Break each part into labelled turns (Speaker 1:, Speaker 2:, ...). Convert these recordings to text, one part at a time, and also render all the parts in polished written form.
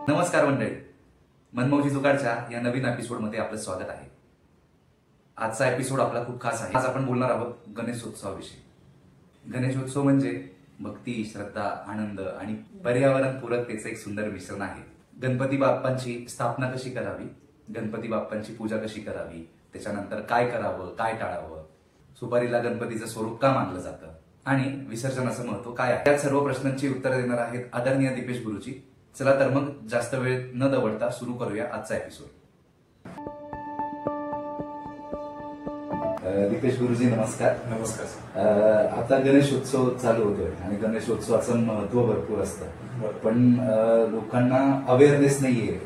Speaker 1: नमस्कार मंडळी, मनमौजी जुगाडच्या या नवीन एपिसोडमध्ये आपलं स्वागत आहे. आजचा एपिसोड आपला खूप खास आहे. आज आपण बोलणार आहोत गणेशोत्सवाविषयी. गणेशोत्सव म्हणजे भक्ती, श्रद्धा, आनंद आणि पर्यावरण पूरकतेचे एक सुंदर मिश्रण आहे. गणपती बाप्पांची स्थापना कशी करावी, गणपती बाप्पांची पूजा कशी करावी, त्याच्यानंतर काय करावं, काय टाळावं, सुपारीला गणपतीचं स्वरूप का मानलं जातं आणि विसर्जनाचं महत्व काय आहे, या सर्व प्रश्नांची उत्तरं देणार आहेत आदरणीय दीपेश गुरुजी. चला तर मग जास्त वेळ न दवडता सुरू करूया आजचा एपिसोड. दीपेश गुरुजी नमस्कार.
Speaker 2: नमस्कार.
Speaker 1: आता गणेशोत्सव चालू होतोय आणि गणेशोत्सवाचं महत्व भरपूर असतं, पण लोकांना अवेअरनेस नाहीये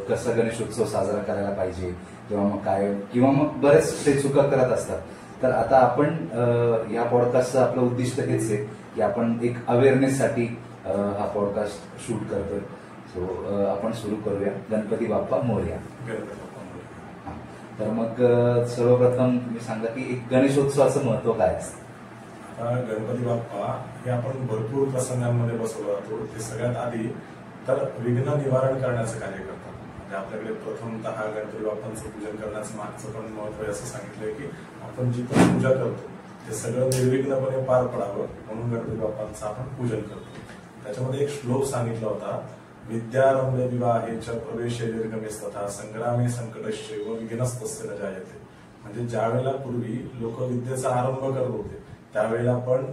Speaker 1: कसा गणेशोत्सव साजरा करायला पाहिजे किंवा मग बरेच ते चुका करत असतात. तर आता आपण या पॉडकास्टचं आपलं उद्दिष्ट हेच आहे की आपण एक अवेअरनेससाठी हा पॉडकास्ट शूट करतोय. सो आपण सुरू करूया. गणपती बाप्पा मोरया. तर मग सर्वप्रथम मी सांगा की एक गणेशोत्सवाचं महत्व काय असतं.
Speaker 2: गणपती बाप्पा हे आपण भरपूर प्रसंगांमध्ये बसवलं जातो. ते सगळ्यात आधी तर विघ्न निवारण करण्याचं कार्य करतात. म्हणजे आपल्याकडे प्रथमतः गणपती बाप्पांचं पूजन करण्याचं मागचं पण महत्व असं सांगितलंय की आपण जी पण पूजा करतो ते सगळं निर्विघ्नपणे पार पडावं म्हणून गणपती बाप्पांचं आपण पूजन करतो. त्याच्यामध्ये एक श्लोक सांगितला होता, विद्यारंभे विवाहेच प्रवेशे दीर्घमेस्तथा संग्रामे संकटस्य व विघ्नस्तस्य न जायते. म्हणजे ज्या वेळेला पूर्वी लोक विद्येचा आरंभ करत होते त्यावेळेला पण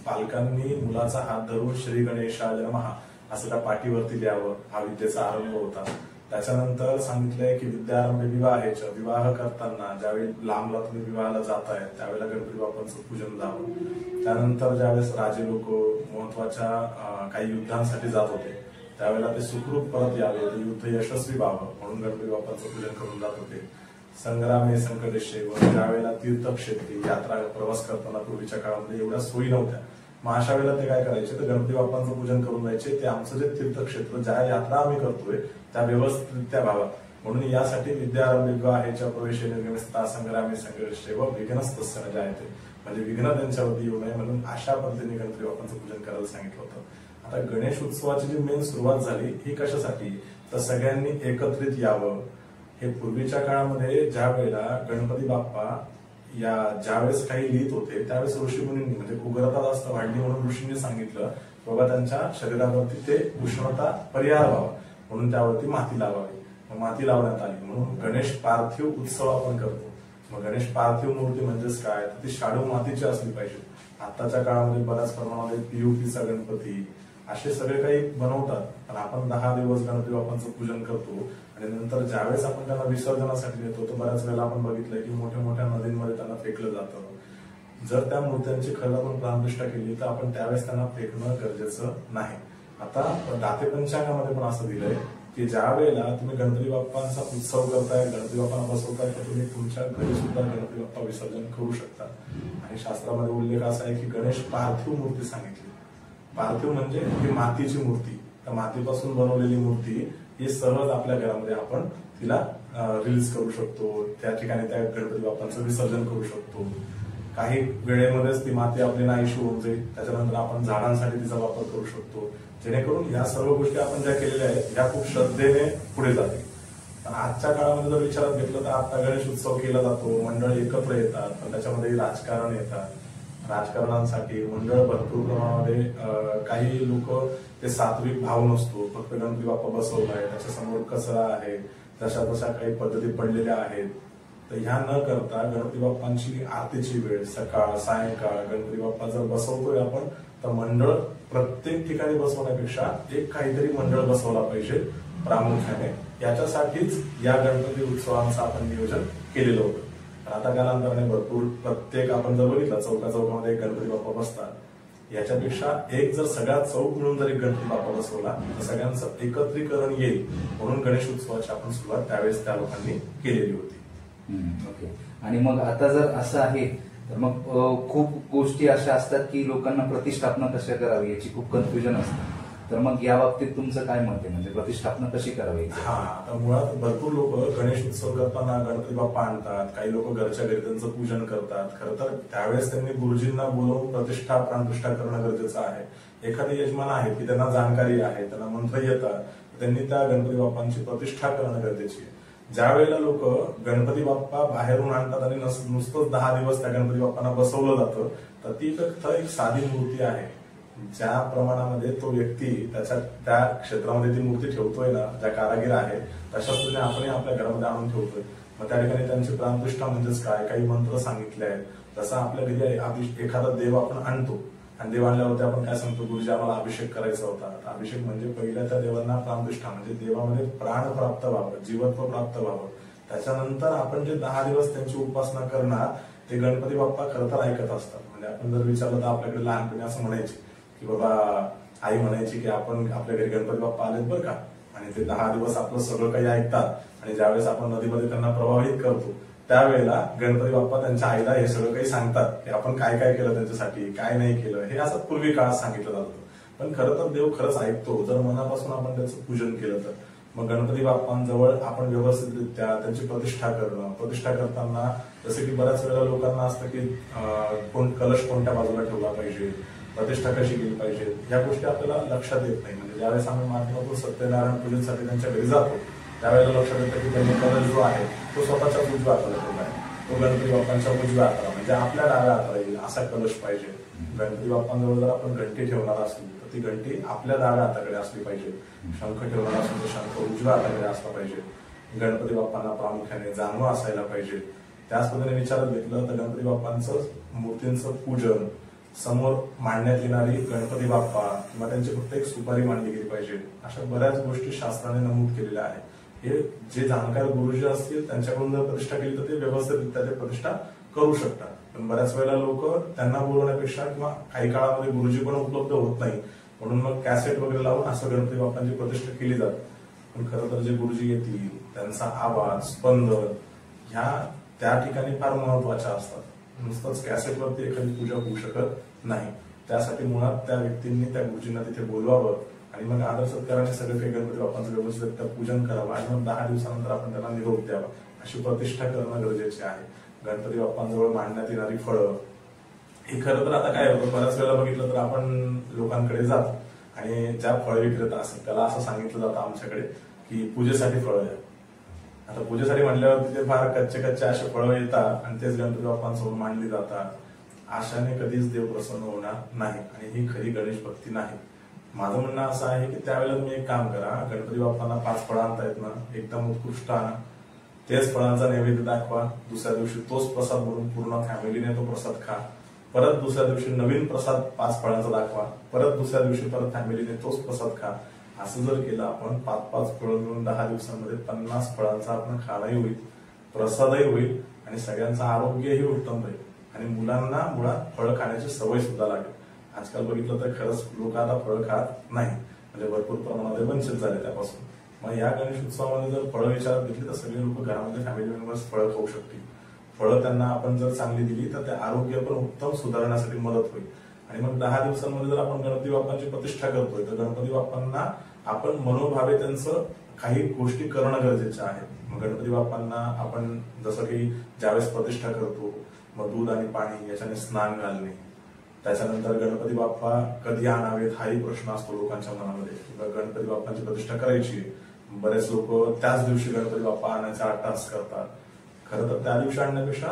Speaker 2: पालकांनी मुलाचा हात धरून श्री गणेशाय नमः असं त्या पाठीवरती लिहावं. हा विद्येचा आरंभ होता. त्याच्यानंतर सांगितलंय की विद्यारंभे विवाहेच, विवाह करताना ज्यावेळी लांबला तुम्ही विवाहाला जाताय त्यावेळेला गणपती बाप्पांचं पूजन जावं. त्यानंतर ज्यावेळेस राजे लोक महत्वाच्या काही युद्धांसाठी जात होते त्यावेळेला ते सुखरूप परत यावे, ते युद्ध यशस्वी व्हावं म्हणून गणपती बाप्पांचं पूजन करून जात होते. संग्रामे संकटस्य, ज्या वेळेला तीर्थक्षेत्री यात्रा प्रवास करताना पूर्वीच्या काळामध्ये एवढ्या सोयी नव्हत्या, मग अशा वेळेला ते काय करायचे तर गणपती बाप्पांचं पूजन करून जायचे. ते आमचं जे तीर्थक्षेत्र ज्या यात्रा आम्ही करतोय त्या व्यवस्थित व्हावा म्हणून यासाठी विद्यारंभे विवाहेच्या प्रवेशे दीर्घमेस्तथा संग्रामे संकटस्य व विघ्नस्तस्य न जायते, म्हणजे विघ्न त्यांच्यावरती येऊ नये म्हणून अशा पद्धतीने गणपती बाप्पांचं पूजन करायला सांगितलं होतं. आता गणेश उत्सवाची जी मेन सुरुवात झाली ही कशासाठी तर सगळ्यांनी एकत्रित यावं. हे पूर्वीच्या काळामध्ये ज्या वेळेला गणपती बाप्पा या ज्यावेळेस काही लिहित होते त्यावेळेस ऋषीमुनींनी म्हणजे उग्रता जास्त वाढली म्हणून ऋषींनी सांगितलं बाबा त्यांच्या शरीरावरती ते उष्णता परिहार व्हावा म्हणून त्यावरती माती लावावी. माती लावण्यात आली म्हणून गणेश पार्थिव उत्सव आपण करतो. मग गणेश पार्थिव मूर्ती म्हणजेच काय तर ती शाडू मातीची असली पाहिजे. आताच्या काळामध्ये बऱ्याच प्रमाणामध्ये पीयूपीचा गणपती असे सगळे काही बनवतात, पण आपण 10 दिवस गणपती बाप्पांचं पूजन करतो आणि नंतर ज्यावेळेस आपण त्यांना विसर्जनासाठी नेतो तर बऱ्याच वेळेला आपण बघितलंय की मोठ्या मोठ्या नदींमध्ये त्यांना फेकलं जातं. जर त्या मूर्त्यांची खरं आपण प्राणप्रतिष्ठा केली तर आपण त्यावेळेस त्यांना फेकणं गरजेचं नाही. आता दाते पंचांगामध्ये पण असं दिलंय की ज्या वेळेला तुम्ही गणपती बाप्पांचा उत्सव करताय, गणपती बाप्पांना बसवताय तर तुम्ही तुमच्या घरी सुद्धा गणपती बाप्पा विसर्जन करू शकता. आणि शास्त्रामध्ये उल्लेख असा आहे की गणेश पार्थिव मूर्ती सांगितली. पार्थिव म्हणजे ही मातीची मूर्ती, त्या मातीपासून बनवलेली मूर्ती ही सहज आपल्या घरामध्ये आपण तिला रिलीज करू शकतो. त्या ठिकाणी त्या गणपती बाप्पांचं विसर्जन करू शकतो. काही वेळेमध्येच ती माती आपली नाहीशी होऊन जाईल. त्याच्यानंतर आपण झाडांसाठी तिचा वापर करू शकतो, जेणेकरून या सर्व गोष्टी आपण ज्या केलेल्या आहेत या खूप श्रद्धेने पुढे जातील. पण आजच्या काळामध्ये जर विचारात घेतलं तर आता गणेश उत्सव केला जातो, मंडळ एकत्र येतात, पण त्याच्यामध्ये राजकारण येतात. राजकारणांसाठी मंडळ भरपूर प्रमाणामध्ये काही लोक ते सात्विक भाव नसतो, फक्त गणपती बाप्पा बसवलाय त्याच्यासमोर कचरा आहे तशा तशा काही पद्धती पडलेल्या आहेत. तर ह्या न करता गणपती बाप्पांची आरतीची वेळ सकाळ सायंकाळ गणपती बाप्पा जर बसवतोय आपण तर मंडळ प्रत्येक ठिकाणी बसवण्यापेक्षा एक काहीतरी मंडळ बसवला पाहिजे प्रामुख्याने. याच्यासाठीच या गणपती उत्सवांचं आपण नियोजन केलेलं होतं. आता कालांतराने भरपूर प्रत्येक आपण जर बघितलं चौकामध्ये एक गणपती बाप्पा बसतात. याच्यापेक्षा एक जर सगळ्यात चौक मिळून जर एक गणपती बाप्पा बसवला तर सगळ्यांचं एकत्रीकरण येईल म्हणून गणेश उत्सवाची आपण सुरुवात त्यावेळेस त्या लोकांनी केलेली होती.
Speaker 1: ओके. आणि मग आता जर असं आहे तर मग खूप गोष्टी अशा असतात की लोकांना प्रतिष्ठापना कशा करावी याची खूप कन्फ्युजन असतं. तर मग या बाबतीत तुमचं काय मत आहे, म्हणजे प्रतिष्ठापना कशी करावी.
Speaker 2: हा, आता मुळात भरपूर लोक गणेश उत्सव करताना गणपती बाप्पा आणतात, काही लोक घरच्या घरी त्यांचं पूजन करतात. खरं तर त्यावेळेस त्यांनी गुरुजींना बोलवून प्राणप्रतिष्ठा करणं गरजेचं आहे. एखादे यजमान आहेत की त्यांना जाणकारी आहे, त्यांना मंत्र येतात, त्यांनी त्या गणपती बाप्पांची प्रतिष्ठा करणं गरजेची आहे. ज्या वेळेला लोक गणपती बाप्पा बाहेरून आणतात आणि नुसतंच 10 दिवस त्या गणपती बाप्पांना बसवलं जातं, तर ती फक्त एक साधी मूर्ती आहे. ज्या प्रमाणामध्ये तो व्यक्ती त्या क्षेत्रामध्ये ती मूर्ती ठेवतोय ना, ज्या कारागीर आहे तशा पद्धतीने आपण आपल्या घरामध्ये आणून ठेवतोय. मग त्या ठिकाणी त्यांची प्राणप्रतिष्ठा म्हणजेच काय, काही मंत्र सांगितले आहेत. जसं आपल्या घरी एखादा देव आपण आणतो आणि देव आणल्यावरती आपण काय सांगतो, गुरुजी आम्हाला अभिषेक करायचा होता. अभिषेक म्हणजे पहिल्या त्या देवांना प्राणप्रतिष्ठा म्हणजे देवामध्ये प्राण प्राप्त व्हावं, जीवत्व प्राप्त व्हावं. त्याच्यानंतर आपण जे 10 दिवस त्यांची उपासना करणार ते गणपती बाप्पा खरं तर ऐकत असतात. म्हणजे आपण जर विचारलं तर आपल्याकडे लहानपणी असं म्हणायचे की बाबा, आई म्हणायची की आपण आपल्या घरी गणपती बाप्पा आलेत बरं का, आणि ते 10 दिवस आपलं सगळं काही ऐकतात. आणि ज्यावेळेस आपण नदीमध्ये त्यांना प्रवाहित करतो त्यावेळेला गणपती बाप्पा त्यांच्या आईला हे सगळं काही सांगतात की आपण काय काय केलं त्यांच्यासाठी, काय नाही केलं. हे असं पूर्वी काळात सांगितलं जातं. पण खरं तर देव खरंच ऐकतो जर मनापासून आपण त्याचं पूजन केलं तर. मग गणपती बाप्पांजवळ आपण व्यवस्थितरित्या त्यांची प्रतिष्ठा करणं. प्रतिष्ठा करताना जसं की बऱ्याच वेळेला लोकांना असतं की कलश कोणत्या बाजूला ठेवला पाहिजे, प्रतिष्ठा कशी केली पाहिजे, ह्या गोष्टी आपल्याला लक्षात येत नाही. म्हणजे ज्यावेळेस आम्ही माध्यमातून सत्यनारायण पूजेसाठी त्यांच्या घरी जातो त्यावेळेला लक्षात येतं की त्यांचा कलश जो आहे तो स्वतःच्या उजव्या हाताला ठेवला आहे. तो गणपती बाप्पांच्या उजव्या हाताला म्हणजे आपल्या डाव्या हाताला येईल असा कलश पाहिजे. गणपती बाप्पांजवळ जर आपण घंटी ठेवणार असली तर ती घंटी आपल्या डाव्या हाताकडे असली पाहिजे. शंख ठेवणार असेल तर शंख उजव्या हाताकडे असला पाहिजे. गणपती बाप्पांना प्रामुख्याने जानवं असायला पाहिजे. त्याच पद्धतीने विचारात घेतलं तर गणपती बाप्पांचं मूर्तींचं पूजन, समोर मांडण्यात येणारी गणपती बाप्पा किंवा त्यांची फक्त एक सुपारी मांडली गेली पाहिजे. अशा बऱ्याच गोष्टी शास्त्राने नमूद केलेल्या आहेत. हे जे जाणकार गुरुजी असतील त्यांच्याकडून जर प्रतिष्ठा केली तर ते व्यवस्थितरित्या ते प्रतिष्ठा करू शकतात. पण बऱ्याच वेळेला लोक त्यांना बोलवण्यापेक्षा किंवा काही काळामध्ये गुरुजी पण उपलब्ध होत नाही म्हणून मग कॅसेट वगैरे लावून असं गणपती बाप्पांची प्रतिष्ठा केली जाते. पण खरं तर जे गुरुजी येतील त्यांचा आवाज, स्पंदन ह्या त्या ठिकाणी फार महत्वाच्या असतात. नुसतंच कॅसेटवरती एखादी पूजा होऊ शकत नाही. त्यासाठी मुळात त्या व्यक्तींनी त्या गुरुजींना तिथे बोलवावं आणि मग आदर सत्काराने सगळं काही गणपती बाप्पांचं व्यवस्थित पूजन करावं आणि मग 10 दिवसानंतर आपण त्यांना निरोप द्यावा. अशी प्रतिष्ठा करणं गरजेचे आहे. गणपती बाप्पांजवळ मांडण्यात येणारी फळं हे खरं तर आता काय होतं, बऱ्याच वेळेला बघितलं तर आपण लोकांकडे जातो आणि ज्या फळ विक्रेता असेल त्याला असं सांगितलं जातं आमच्याकडे की पूजेसाठी फळं द्या. आता पूजेसाठी म्हणल्यावर तिथे फार कच्चे असे फळं येतात आणि तेच गणपती बाप्पांसमोर मांडली जातात. आशाने कधीच देव प्रसन्न होणार नाही आणि ही खरी गणेश भक्ती नाही. माझं म्हणणं असं आहे की त्यावेळेला तुम्ही एक काम करा, गणपती बाप्पांना 5 फळं आणतायत ना, एकदम उत्कृष्ट आणा, तेच फळांचा नैवेद्य दाखवा. दुसऱ्या दिवशी तोच प्रसाद म्हणून पूर्ण फॅमिलीने तो प्रसाद खा. परत दुसऱ्या दिवशी नवीन प्रसाद 5 फळांचा दाखवा. परत दुसऱ्या दिवशी परत फॅमिलीने तोच प्रसाद खा. असं जर केलं आपण 5-5 फळं मिळून 10 दिवसांमध्ये 50 फळांचा आपण खाणंही होईल, प्रसादही होईल आणि सगळ्यांचं आरोग्यही उत्तम राहील आणि मुलांना मुळात फळं खाण्याची सवय सुद्धा लागेल. आजकाल बघितलं तर खरंच लोक आता फळं खात नाही, म्हणजे भरपूर प्रमाणात वंचित झाले त्यापासून. मग या गणेश उत्सवामध्ये जर फळं विचारात घेतली तर सगळे लोक घरामध्ये फॅमिली मेंबर्स फळं खाऊ शकतील. फळं त्यांना आपण जर चांगली दिली तर ते आरोग्य पण उत्तम सुधारण्यासाठी मदत होईल. आणि मग 10 दिवसांमध्ये जर आपण गणपती बाप्पांची प्रतिष्ठा करतोय तर गणपती बाप्पांना आपण मनोभावे त्यांचं काही गोष्टी करणं गरजेचं आहे. मग गणपती बाप्पांना आपण जसं की ज्यावेळेस प्रतिष्ठा करतो मग दूध आणि पाणी याच्याने स्नान घालणे, त्याच्यानंतर गणपती बाप्पा कधी आणावेत हाही प्रश्न असतो लोकांच्या मनामध्ये. किंवा गणपती बाप्पांची प्रतिष्ठा करायची, बरेच लोक त्याच दिवशी गणपती बाप्पा आणायचा अट्टाहास करतात. खरं तर त्या दिवशी आणण्यापेक्षा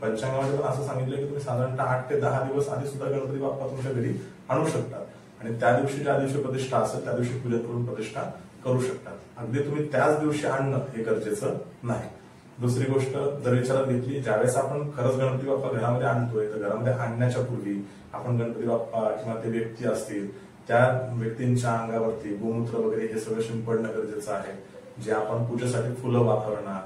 Speaker 2: पंचांगामध्ये पण असं सांगितलं की तुम्ही साधारणतः 8 ते 10 दिवस आधी सुद्धा गणपती बाप्पा तुमच्या घरी आणू शकतात आणि त्या दिवशी ज्या दिवशी प्रतिष्ठा असेल त्या दिवशी पूजन करून प्रतिष्ठा करू शकतात. अगदी तुम्ही त्याच दिवशी आणणं हे गरजेचं नाही. दुसरी गोष्ट जर विचारात घेतली, ज्यावेळेस आपण खरंच गणपती बाप्पा घरामध्ये आणतोय तर घरामध्ये आणण्याच्या पूर्वी आपण गणपती बाप्पा किंवा ते व्यक्ती असतील त्या व्यक्तींच्या अंगावरती गोमूत्र वगैरे हे सगळं शिंपडणं गरजेचं आहे. जे आपण पूजेसाठी फुलं वापरणार,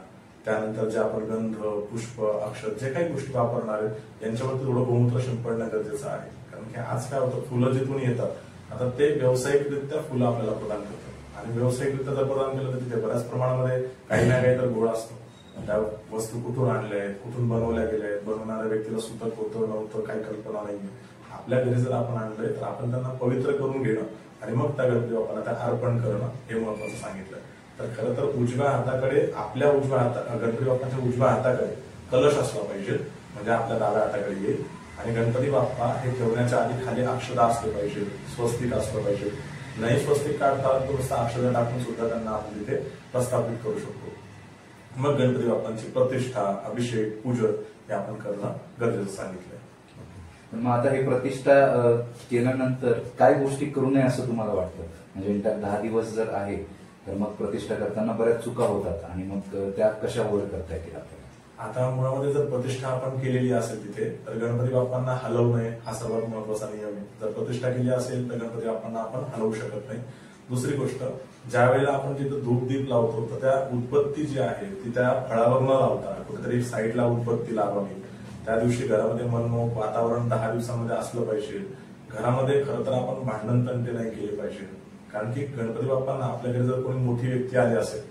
Speaker 2: त्यानंतर जे आपण गंध, पुष्प, अक्षर जे काही गोष्टी वापरणार आहेत यांच्यावरती थोडं गोमूत्र शिंपडणं गरजेचं आहे. कारण की आज काय होतं, फुलं जिथून येतात आता ते व्यावसायिकरित्या फुलं आपल्याला प्रदान करतात आणि व्यावसायिकरित्या जर प्रदान केलं तर तिथे बऱ्याच प्रमाणामध्ये काही ना काही तर गोळ असतो. त्या वस्तू कुठून आणल्या आहेत, कुठून बनवल्या गेल्या आहेत, बनवणाऱ्या व्यक्तीला सुतक होतं नव्हतं काही कल्पना नाही. आपल्या घरी जर आपण आणलंय तर आपण त्यांना पवित्र करून घेणं आणि मग त्या गणपती बाप्पाला त्या अर्पण करणं हे महत्वाचं सांगितलं. तर खरं तर उजव्या हाताकडे आपल्या गणपती बाप्पाच्या उजव्या हाताकडे कलश असला पाहिजे, म्हणजे आपल्या डाव्या हाताकडे येईल. आणि गणपती बाप्पा हे ठेवण्याच्या आधी खाली अक्षता असले पाहिजे, स्वस्तिक असलं पाहिजे. नाही स्वस्तिक काढता तो नुसता अक्षर टाकून सुद्धा त्यांना आपण तिथे प्रस्थापित करू शकतो. मग गणपती बाप्पांची प्रतिष्ठा, अभिषेक, पूजन हे आपण करणं गरजेचं सांगितलंय.
Speaker 1: मग आता हे प्रतिष्ठा केल्यानंतर काय गोष्टी करू नये असं तुम्हाला वाटतं? म्हणजे 10 दिवस जर आहे तर मग प्रतिष्ठा करताना बऱ्याच चुका होतात आणि मग त्या कशा अवॉइड करता येतील आपल्याला?
Speaker 2: आता मुळामध्ये जर प्रतिष्ठा आपण केलेली असेल तिथे तर गणपती बाप्पांना हलवू नये हा सर्वात महत्वाचा नियम आहे. जर प्रतिष्ठा केली असेल तर गणपती बाप्पांना आपण हलवू शकत नाही. दुसरी गोष्ट, ज्या वेळेला आपण तिथं धूप दीप लावतो तर त्या उदबत्ती जी आहे ती त्या फळावर न लावता कुठेतरी साईडला उदबत्ती लावावी. त्या दिवशी घरामध्ये मनमोहक वातावरण 10 दिवसामध्ये असलं पाहिजे. घरामध्ये खरं तर आपण भांडण तंटे नाही केले पाहिजे, कारण की गणपती बाप्पांना आपल्याकडे जर कोणी मोठी व्यक्ती आली असेल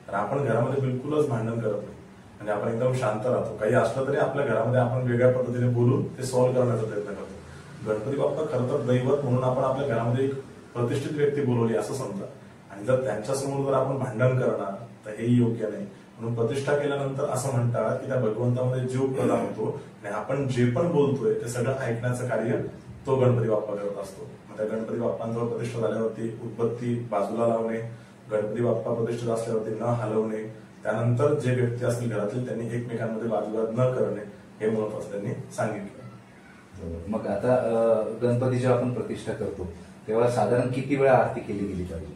Speaker 2: तर आपण घरामध्ये बिलकुलच भांडण करत नाही. म्हणजे आपण एकदम शांत राहतो. काही असलं तरी आपल्या घरामध्ये आपण वेगळ्या पद्धतीने बोलून ते सॉल्व्ह करण्याचा प्रयत्न करतो. गणपती बाप्पा खरं तर दैवत म्हणून आपण आपल्या घरामध्ये एक प्रतिष्ठित व्यक्ती बोलवली असं समजा, आणि जर त्यांच्यासमोर जर आपण भांडण करणार तर हेही योग्य नाही. म्हणून प्रतिष्ठा केल्यानंतर असं म्हणतात की त्या भगवंतामध्ये जीव प्रदान होतो आणि आपण जे पण बोलतोय ते सगळं ऐकण्याचं कार्य तो गणपती बाप्पा करत असतो. मग त्या गणपती बाप्पांजवळ प्रतिष्ठा झाल्यावरती उदबत्ती बाजूला लावणे, गणपती बाप्पा प्रतिष्ठित असल्यावरती न हलवणे, त्यानंतर जे व्यक्ती असतील घरातील त्यांनी एकमेकांमध्ये वादविवाद न करणे हे महत्वाचं त्यांनी सांगितलं.
Speaker 1: मग आता गणपती जेव्हा आपण प्रतिष्ठा करतो तेव्हा साधारण किती वेळा आरती केली गेली पाहिजे?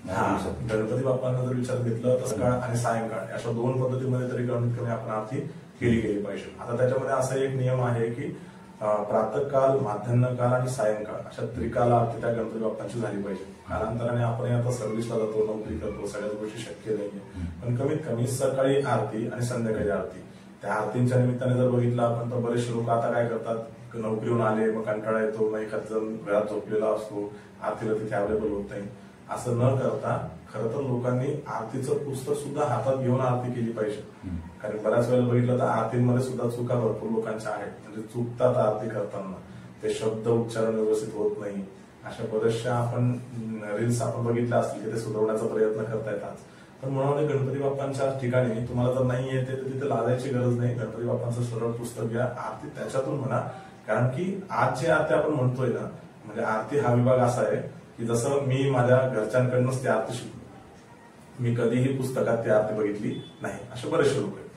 Speaker 2: गणपती बाप्पांना जर विचार घेतलं तर सकाळ आणि सायंकाळ अशा 2 पद्धतीमध्ये तरी कमीत कमी आपण आरती केली गेली पाहिजे. आता त्याच्यामध्ये असा एक नियम आहे की प्रातःकाल, माध्यान्हकाल आणि सायंकाळ अशा त्रिकाल आरती त्या गणपती बाप्पांची झाली पाहिजे. कालांतराने आपण आता सर्व्हिसला जातो, नोकरी करतो, सगळ्याच गोष्टी शक्य नाहीये, पण कमीत कमी सकाळी आरती आणि संध्याकाळी आरती. त्या आरतींच्या निमित्ताने जर बघितलं आपण तर बरेचसे लोक आता काय करतात, नोकरीहून आले मग कंटाळा येतो, मग एखाद जण घरात झोपलेला असतो, आरतीला तिथे अवेलेबल होत नाही. असं न करता खरं तर लोकांनी आरतीचं पुस्तक सुद्धा हातात घेऊन आरती केली पाहिजे. कारण बऱ्याच वेळेला बघितलं तर आरतीमध्ये सुद्धा चुका भरपूर लोकांच्या आहेत. म्हणजे चुकतात आरती करताना, ते शब्द उच्चारण व्यवस्थित होत नाही. अशा बऱ्याचशा आपण रील्स आपण बघितल्या असतील की ते सुधारण्याचा प्रयत्न करता येतात. पण मुळामध्ये गणपती बाप्पांच्या ठिकाणी तुम्हाला जर नाही येते तर तिथे लाजायची गरज नाही. गणपती बाप्पांचं सरळ पुस्तक घ्या, आरती त्याच्यातून म्हणा. कारण की आज जे आरती आपण म्हणतोय ना, म्हणजे आरती हा विभाग असा आहे की जसं मी माझ्या घरच्यांकडनंच ती आरती शिकलो, मी कधीही पुस्तकात ती आरती बघितली नाही. असे बरेचसे लोक आहेत,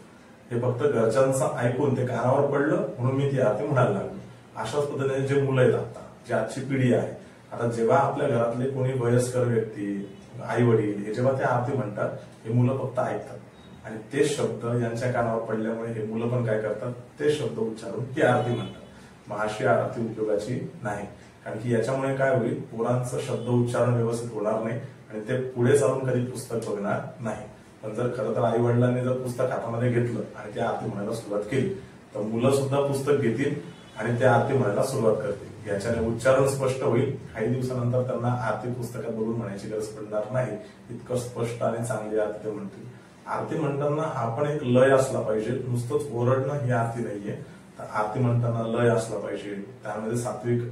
Speaker 2: हे फक्त घरच्यांचं ऐकून ते कानावर पडलं म्हणून मी ती आरती म्हणायला लागलो. अशाच पद्धतीने जे मुलं आहेत आता, जी आजची पिढी आहे, आता जेव्हा आपल्या घरातले कोणी वयस्कर व्यक्ती, आई वडील हे जेव्हा ते आरती म्हणतात, हे मुलं फक्त ऐकतात आणि ते शब्द यांच्या कानावर पडल्यामुळे हे मुलं पण काय करतात, ते शब्द उच्चारून ती आरती म्हणतात. मग अशी आरती उपयोगाची नाही. कारण की याच्यामुळे काय होईल, पोरांचं शब्द उच्चारण व्यवस्थित होणार नाही आणि ते पुढे चालून कधी पुस्तक बघणार नाही. पण जर खरं तर आई वडिलांनी जर पुस्तक हातामध्ये घेतलं आणि ती आरती म्हणायला सुरुवात केली तर मुलं सुद्धा पुस्तक घेतील आणि त्या आरती म्हणायला सुरुवात करतील. याच्याने उच्चारण स्पष्ट होईल. काही दिवसानंतर त्यांना आरती पुस्तकात बघून म्हणायची गरज पडणार नाही. इतकं स्पष्ट आणि चांगली आरती ते म्हणतील. आरती म्हणताना आपण एक लय असला पाहिजे, नुसतंच ओरडणं ही आरती नाहीये. तर आरती म्हणताना लय असला पाहिजे, त्यामध्ये सात्विक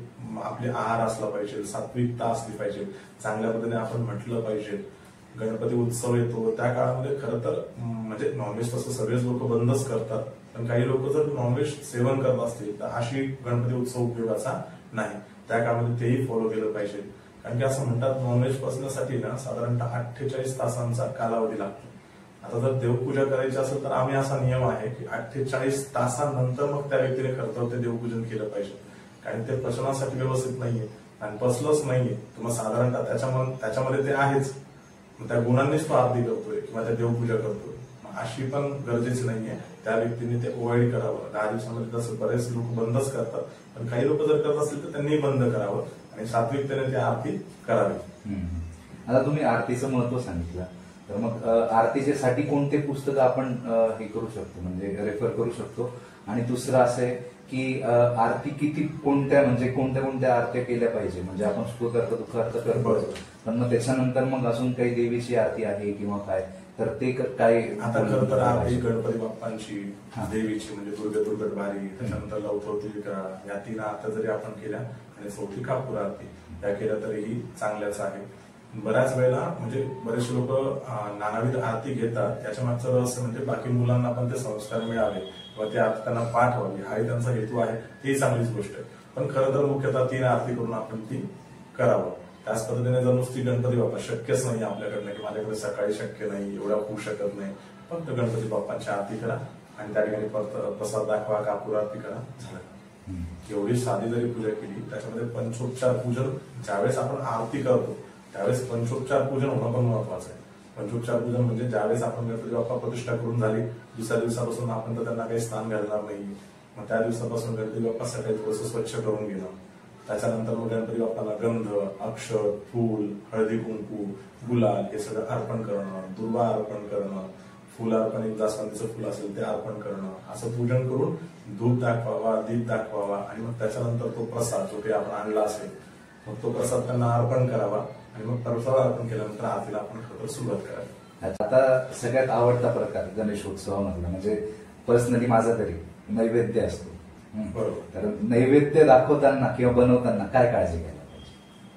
Speaker 2: आपले आहार असला पाहिजे, सात्विकता असली पाहिजे, चांगल्या पद्धतीने आपण म्हटलं पाहिजे. गणपती उत्सव येतो त्या काळामध्ये खरं तर म्हणजे नॉनव्हेज तसं सगळेच लोक बंदच करतात, पण काही लोक जर नॉनव्हेज सेवन करत असतील तर अशी गणपती उत्सव उपयोगाचा नाही. त्या काळामध्ये तेही फॉलो केलं पाहिजे. कारण की असं म्हणतात नॉनव्हेज पचण्यासाठी ना साधारणतः 48 तासांचा कालावधी लागतो. आता जर देवपूजा करायची असेल तर आम्ही असा नियम आहे की 48 तासानंतर मग त्या व्यक्तीने खरं ते देवपूजन केलं पाहिजे. कारण ते पचनासाठी व्यवस्थित नाहीये आणि पचलंच नाहीये तर मग साधारणतः त्याच्यामध्ये ते आहेच, त्या गुणांनीच तो आरती करतोय किंवा त्या देवपूजा करतोय. अशी पण गरजेची नाहीये. त्या व्यक्तीने ते अवॉइड करावं. 10 दिवसामध्ये तसं बरेच लोक बंदच करतात, पण काही लोक जर करत असतील तर त्यांनी बंद करावं आणि सात्विकतेने ती आरती करावी.
Speaker 1: आता तुम्ही आरतीचं महत्व सांगितलं, तर मग आरतीसाठी कोणते पुस्तक आपण हे करू शकतो, म्हणजे रेफर करू शकतो? आणि दुसरं असं आहे की आरती किती कोणत्या आरत्या केल्या पाहिजे? म्हणजे आपण सुख करतो, दुःख अर्थ करतो, पण मग त्याच्यानंतर मग अजून काही देवीची आरती आहे किंवा काय, तर ते काय?
Speaker 2: आता खरं तर आरती गणपती बाप्पांची, देवीची म्हणजे दुर्गट बारी, त्याच्यानंतर लवथवती या 3 आरत्या जरी आपण केल्या आणि 4थी कापूर आरती या केल्या तरीही चांगल्याच आहे. बऱ्याच वेळेला म्हणजे बरेचसे लोक नानाविध आरती घेतात, त्याच्या मागचं रहस्य म्हणजे बाकी मुलांना पण ते संस्कार मिळावे किंवा ती आरती त्यांना पाठ व्हावी हाही त्यांचा हेतू आहे. ती चांगलीच गोष्ट आहे, पण खरं तर मुख्यतः 3 आरती करून आपण ती करावं. त्याच पद्धतीने जर नुसती गणपती बाप्पा शक्यच नाही आपल्याकडनं की माझ्याकडे सकाळी शक्य नाही, एवढ्या होऊ शकत नाही, फक्त गणपती बाप्पांची आरती करा आणि त्या ठिकाणी प्रसाद दाखवा, कापूर आरती करा, झालं. एवढी साधी जरी पूजा केली, त्याच्यामध्ये पंचोपचार पूजन ज्यावेळेस आपण आरती करतो त्यावेळेस पंचोपचार पूजन होणं पण महत्वाचं आहे. पंचोपचार पूजन म्हणजे ज्यावेळेस आपण गणपती बाप्पा प्रतिष्ठा करून झाली, दुसऱ्या दिवसापासून आपण तर त्यांना काही स्नान घालणार नाही, मग त्या दिवसापासून गणपती बाप्पा सकाळी थोडंसं स्वच्छ करून घेणं, त्याच्यानंतर मग गणपती बाप्पाला गंध, अक्षर, फूल, हळदी कुंकू, गुलाल हे सगळं अर्पण करणं, दुर्वा अर्पण करणं, फुल अर्पण, एक जास्वंदीचं फुल असेल ते अर्पण करणं, असं पूजन करून धूप दाखवावा, दीप दाखवावा आणि मग त्याच्यानंतर तो प्रसाद जो काही आपण आणला असेल मग तो प्रसाद त्यांना अर्पण करावा आणि मग प्रसाद अर्पण केल्यानंतर आरतीला आपण खरं सुरुवात करावी.
Speaker 1: आता सगळ्यात आवडता प्रकार गणेशोत्सवामधला म्हणजे पर्सनली माझा तरी नैवेद्य असतो.
Speaker 2: बरोबर.
Speaker 1: तर नैवेद्य दाखवताना किंवा बनवताना काय काळजी घ्यायला पाहिजे?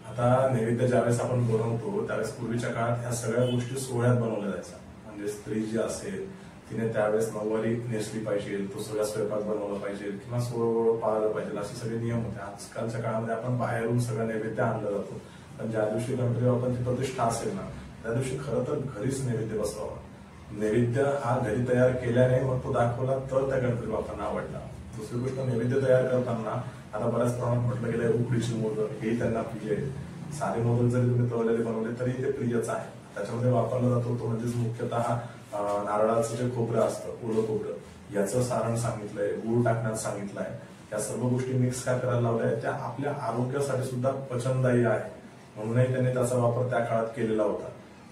Speaker 2: आता नैवेद्य ज्यावेळेस आपण बनवतो त्यावेळेस पूर्वीच्या काळात ह्या सगळ्या गोष्टी सोहळ्यात बनवल्या जायच्या. म्हणजे स्त्री जी असेल तिने त्यावेळेस नऊवारी नेसली पाहिजे, तो सगळा स्वयंपाक बनवला पाहिजे किंवा सोहळं पाळलं पाहिजे, असे सगळे नियम होते. आजकालच्या काळामध्ये आपण बाहेरून सगळं नैवेद्य आणलं जातो, पण ज्या दिवशी गणपती बाप्पांची प्रतिष्ठा असेल ना त्या दिवशी खरं तर घरीच नैवेद्य बसवावा. नैवेद्य हा घरी तयार केल्याने मग तो दाखवला तर त्या गणपती बाप्पांना आवडला. दुसरी गोष्ट, नैवेद्य तयार करताना आता बऱ्याच प्रमाणात म्हटलं गेलं उकडीचे मोदक हे त्यांना प्रिय आहे. साधे मोदक जरी तुम्ही तळलेले बनवले तरी ते प्रियच आहे. त्याच्यामध्ये वापरला जातो तो म्हणजेच मुख्यतः नारळाचं जे खोबरं असतं, ओलं खोबरं, याचं सारण सांगितलंय, गुळ टाकण्यास सांगितलंय. या सर्व गोष्टी मिक्स काय करायला लावल्या त्या आपल्या आरोग्यासाठी सुद्धा पचनदायी आहे, म्हणूनही त्यांनी त्याचा वापर त्या काळात केलेला होता.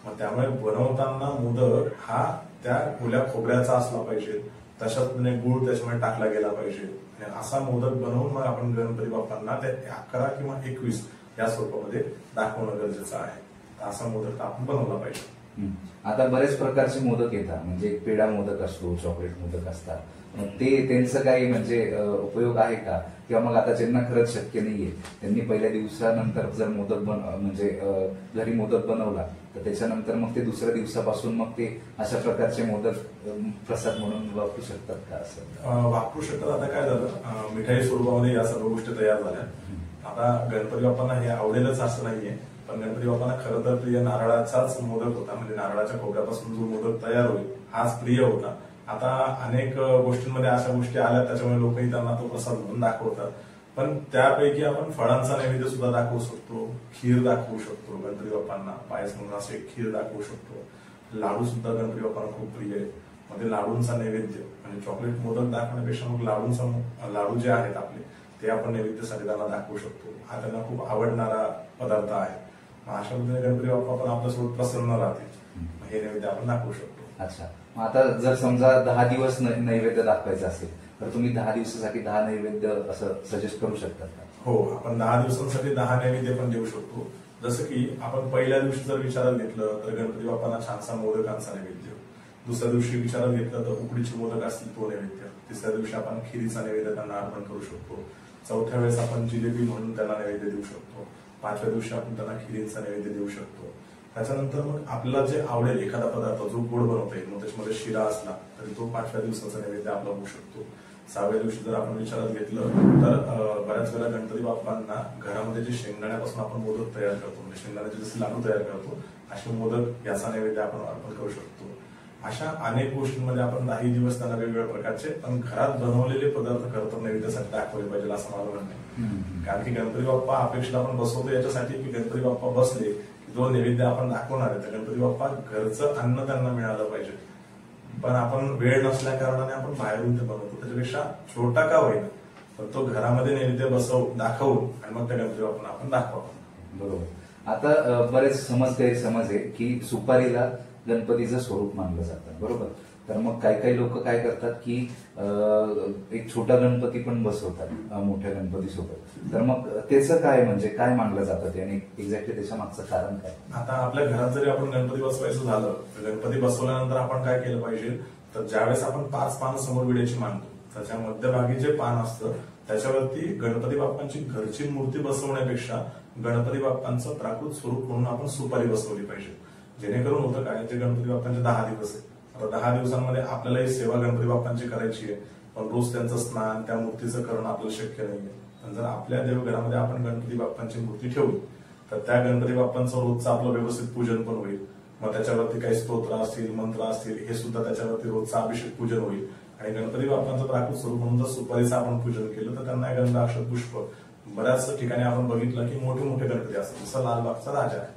Speaker 2: मग त्यामुळे बनवताना मोदक हा त्या ओल्या खोबऱ्याचा असला पाहिजे, तशाच गुळ त्याच्यामध्ये टाकला गेला पाहिजे आणि असा मोदक बनवून मग आपण गणपती बाप्पांना ते 11 किंवा 21 या स्वरूपामध्ये दाखवणं गरजेचं आहे. असा मोदक आपण बनवला पाहिजे.
Speaker 1: आता बरेच प्रकारचे मोदक येतात, म्हणजे पेढा मोदक असतो, चॉकलेट मोदक असतात, ते त्यांचं काही म्हणजे उपयोग आहे का? किंवा मग आता ज्यांना खरंच शक्य नाहीये त्यांनी पहिल्या दिवसानंतर जर मोदक म्हणजे घरी मोदक बनवला तर त्याच्यानंतर मग ते दुसऱ्या दिवसापासून मग ते अशा प्रकारचे मोदक प्रसाद म्हणून वापरू शकतात का? असं
Speaker 2: वापरू शकतात. आता काय झालं, मिठाई स्वरूपामध्ये या सर्व गोष्टी तयार झाल्या. आता गणपती बाप्पांना हे आवडेलच असं नाहीये, पण गणपती बाप्पांना खरं तर प्रिय नारळाचाच मोदक होता, म्हणजे नारळाच्या खोबऱ्यापासून जो मोदक तयार होईल हाच प्रिय होता. आता अनेक गोष्टींमध्ये अशा गोष्टी आल्या त्याच्यामुळे लोकही त्यांना तो प्रसाद म्हणून दाखवतात. पण त्यापैकी आपण फळांचा नैवेद्य सुद्धा दाखवू शकतो, खीर दाखवू शकतो गणपती बाप्पांना, पायस म्हणून असे खीर दाखवू शकतो. लाडू सुद्धा गणपती बाप्पांना खूप प्रिय आहे. मध्ये लाडूंचा नैवेद्य म्हणजे चॉकलेट मोदक दाखवण्यापेक्षा मग लाडू जे आहेत आपले ते आपण नैवेद्यासाठी त्यांना दाखवू शकतो. हा त्यांना खूप आवडणारा पदार्थ आहे. अशा पद्धतीने गणपती बाप्पा पण आपल्यासोबत प्रसन्न राहतील, हे नैवेद्य आपण दाखवू शकतो.
Speaker 1: अच्छा, मग आता जर समजा 10 दिवस नैवेद्य दाखवायचं असेल तर तुम्ही 10 दिवसासाठी 10 नैवेद्य असं सजेस्ट करू शकतात का?
Speaker 2: हो, आपण 10 दिवसांसाठी 10 नैवेद्य पण देऊ शकतो. जसं की आपण पहिल्या दिवशी जर विचारात घेतलं तर गणपती बाप्पांना छानसा मोदकांचा नैवेद्य, दुसऱ्या दिवशी विचारात घेतलं तर उकडीचे मोदक असतील तो नैवेद्य, तिसऱ्या दिवशी आपण खिरीचा नैवेद्य त्यांना अर्पण करू शकतो, चौथ्या वेळेस आपण जिलेबी म्हणून त्यांना नैवेद्य देऊ शकतो, 5व्या दिवशी आपण त्यांना खिरीचा नैवेद्य देऊ शकतो. त्याच्यानंतर मग आपल्याला जे आवडेल एखादा पदार्थ जो गोड बनवता येईल, मग त्याच्यामध्ये शिरा असला तरी तो 5व्या दिवसाचा नैवेद्य आपला होऊ शकतो. 6व्या दिवशी जर आपण विचारात घेतलं तर बऱ्याच वेळा गणपती बाप्पांना घरामध्ये जे शेंगदाण्यापासून आपण मोदक तयार करतो, म्हणजे शेंगदाण्याचे जसे लाडू तयार करतो असे मोदक याचा नैवेद्य आपण अर्पण करू शकतो. अशा अनेक गोष्टींमध्ये आपण 10 दिवस त्यांना वेगवेगळ्या प्रकारचे पण घरात बनवलेले पदार्थ खरं तर नैवेद्यासाठी दाखवले पाहिजे असं माझं म्हणणं आहे. कारण की गणपती बाप्पा अपेक्षित आपण बसवतो याच्यासाठी की गणपती बाप्पा बसले जो नैवेद्य आपण दाखवणार आहे तर गणपती बाप्पा घरचं अन्न त्यांना मिळालं पाहिजे. पण आपण वेळ नसल्या कारणाने आपण बाहेरून ते बनवतो, त्याच्यापेक्षा छोटा का होईना पण तो घरामध्ये नैवेद्य दाखवून आणि मग त्या गणपती बाप्पांना आपण दाखवावं.
Speaker 1: बरोबर. आता बरेच गैरसमज आहे की सुपारीला गणपतीचं स्वरूप मानलं जातं, बरोबर? तर मग काही लोक काय करतात की एक छोटा गणपती पण बसवतात मोठ्या गणपती सोबत. तर मग त्याचं काय म्हणजे काय मानलं जातं ते आणि एक्झॅक्टली त्याच्या मागचं कारण काय?
Speaker 2: आता आपल्या घरात जरी आपण गणपती बसवायचं झालं तर गणपती बसवल्यानंतर आपण काय केलं पाहिजे, तर ज्यावेळेस आपण 5 पानं समोर विड्याची मांडतो त्याच्या मध्यभागी जे पान असतं त्याच्यावरती गणपती बाप्पांची घरची मूर्ती बसवण्यापेक्षा गणपती बाप्पांचं प्राकृत स्वरूप म्हणून आपण सुपारी बसवली पाहिजे. जेणेकरून होतं काय, जे गणपती बाप्पांचे 10 दिवस आहे, आता 10 दिवसांमध्ये आपल्यालाही सेवा गणपती बाप्पांची करायची आहे, पण रोज त्यांचं स्नान त्या मूर्तीचं करणं आपल्याला शक्य नाहीये. पण जर आपल्या देवघरामध्ये आपण गणपती बाप्पांची मूर्ती ठेवली तर त्या गणपती बाप्पांचं रोजचं आपलं व्यवस्थित पूजन पण होईल. मग त्याच्यावरती काही स्तोत्र असतील, मंत्र असतील, हे सुद्धा त्याच्यावरती रोजचा अभिषेक पूजन होईल. आणि गणपती बाप्पांचं प्राकृत स्वरूप म्हणून जर सुपारीचं आपण पूजन केलं तर त्यांना गंध, अक्षत, पुष्प बऱ्याच ठिकाणी आपण बघितलं की मोठे मोठे गणपती असतात, जसं लालबागचा राजा आहे.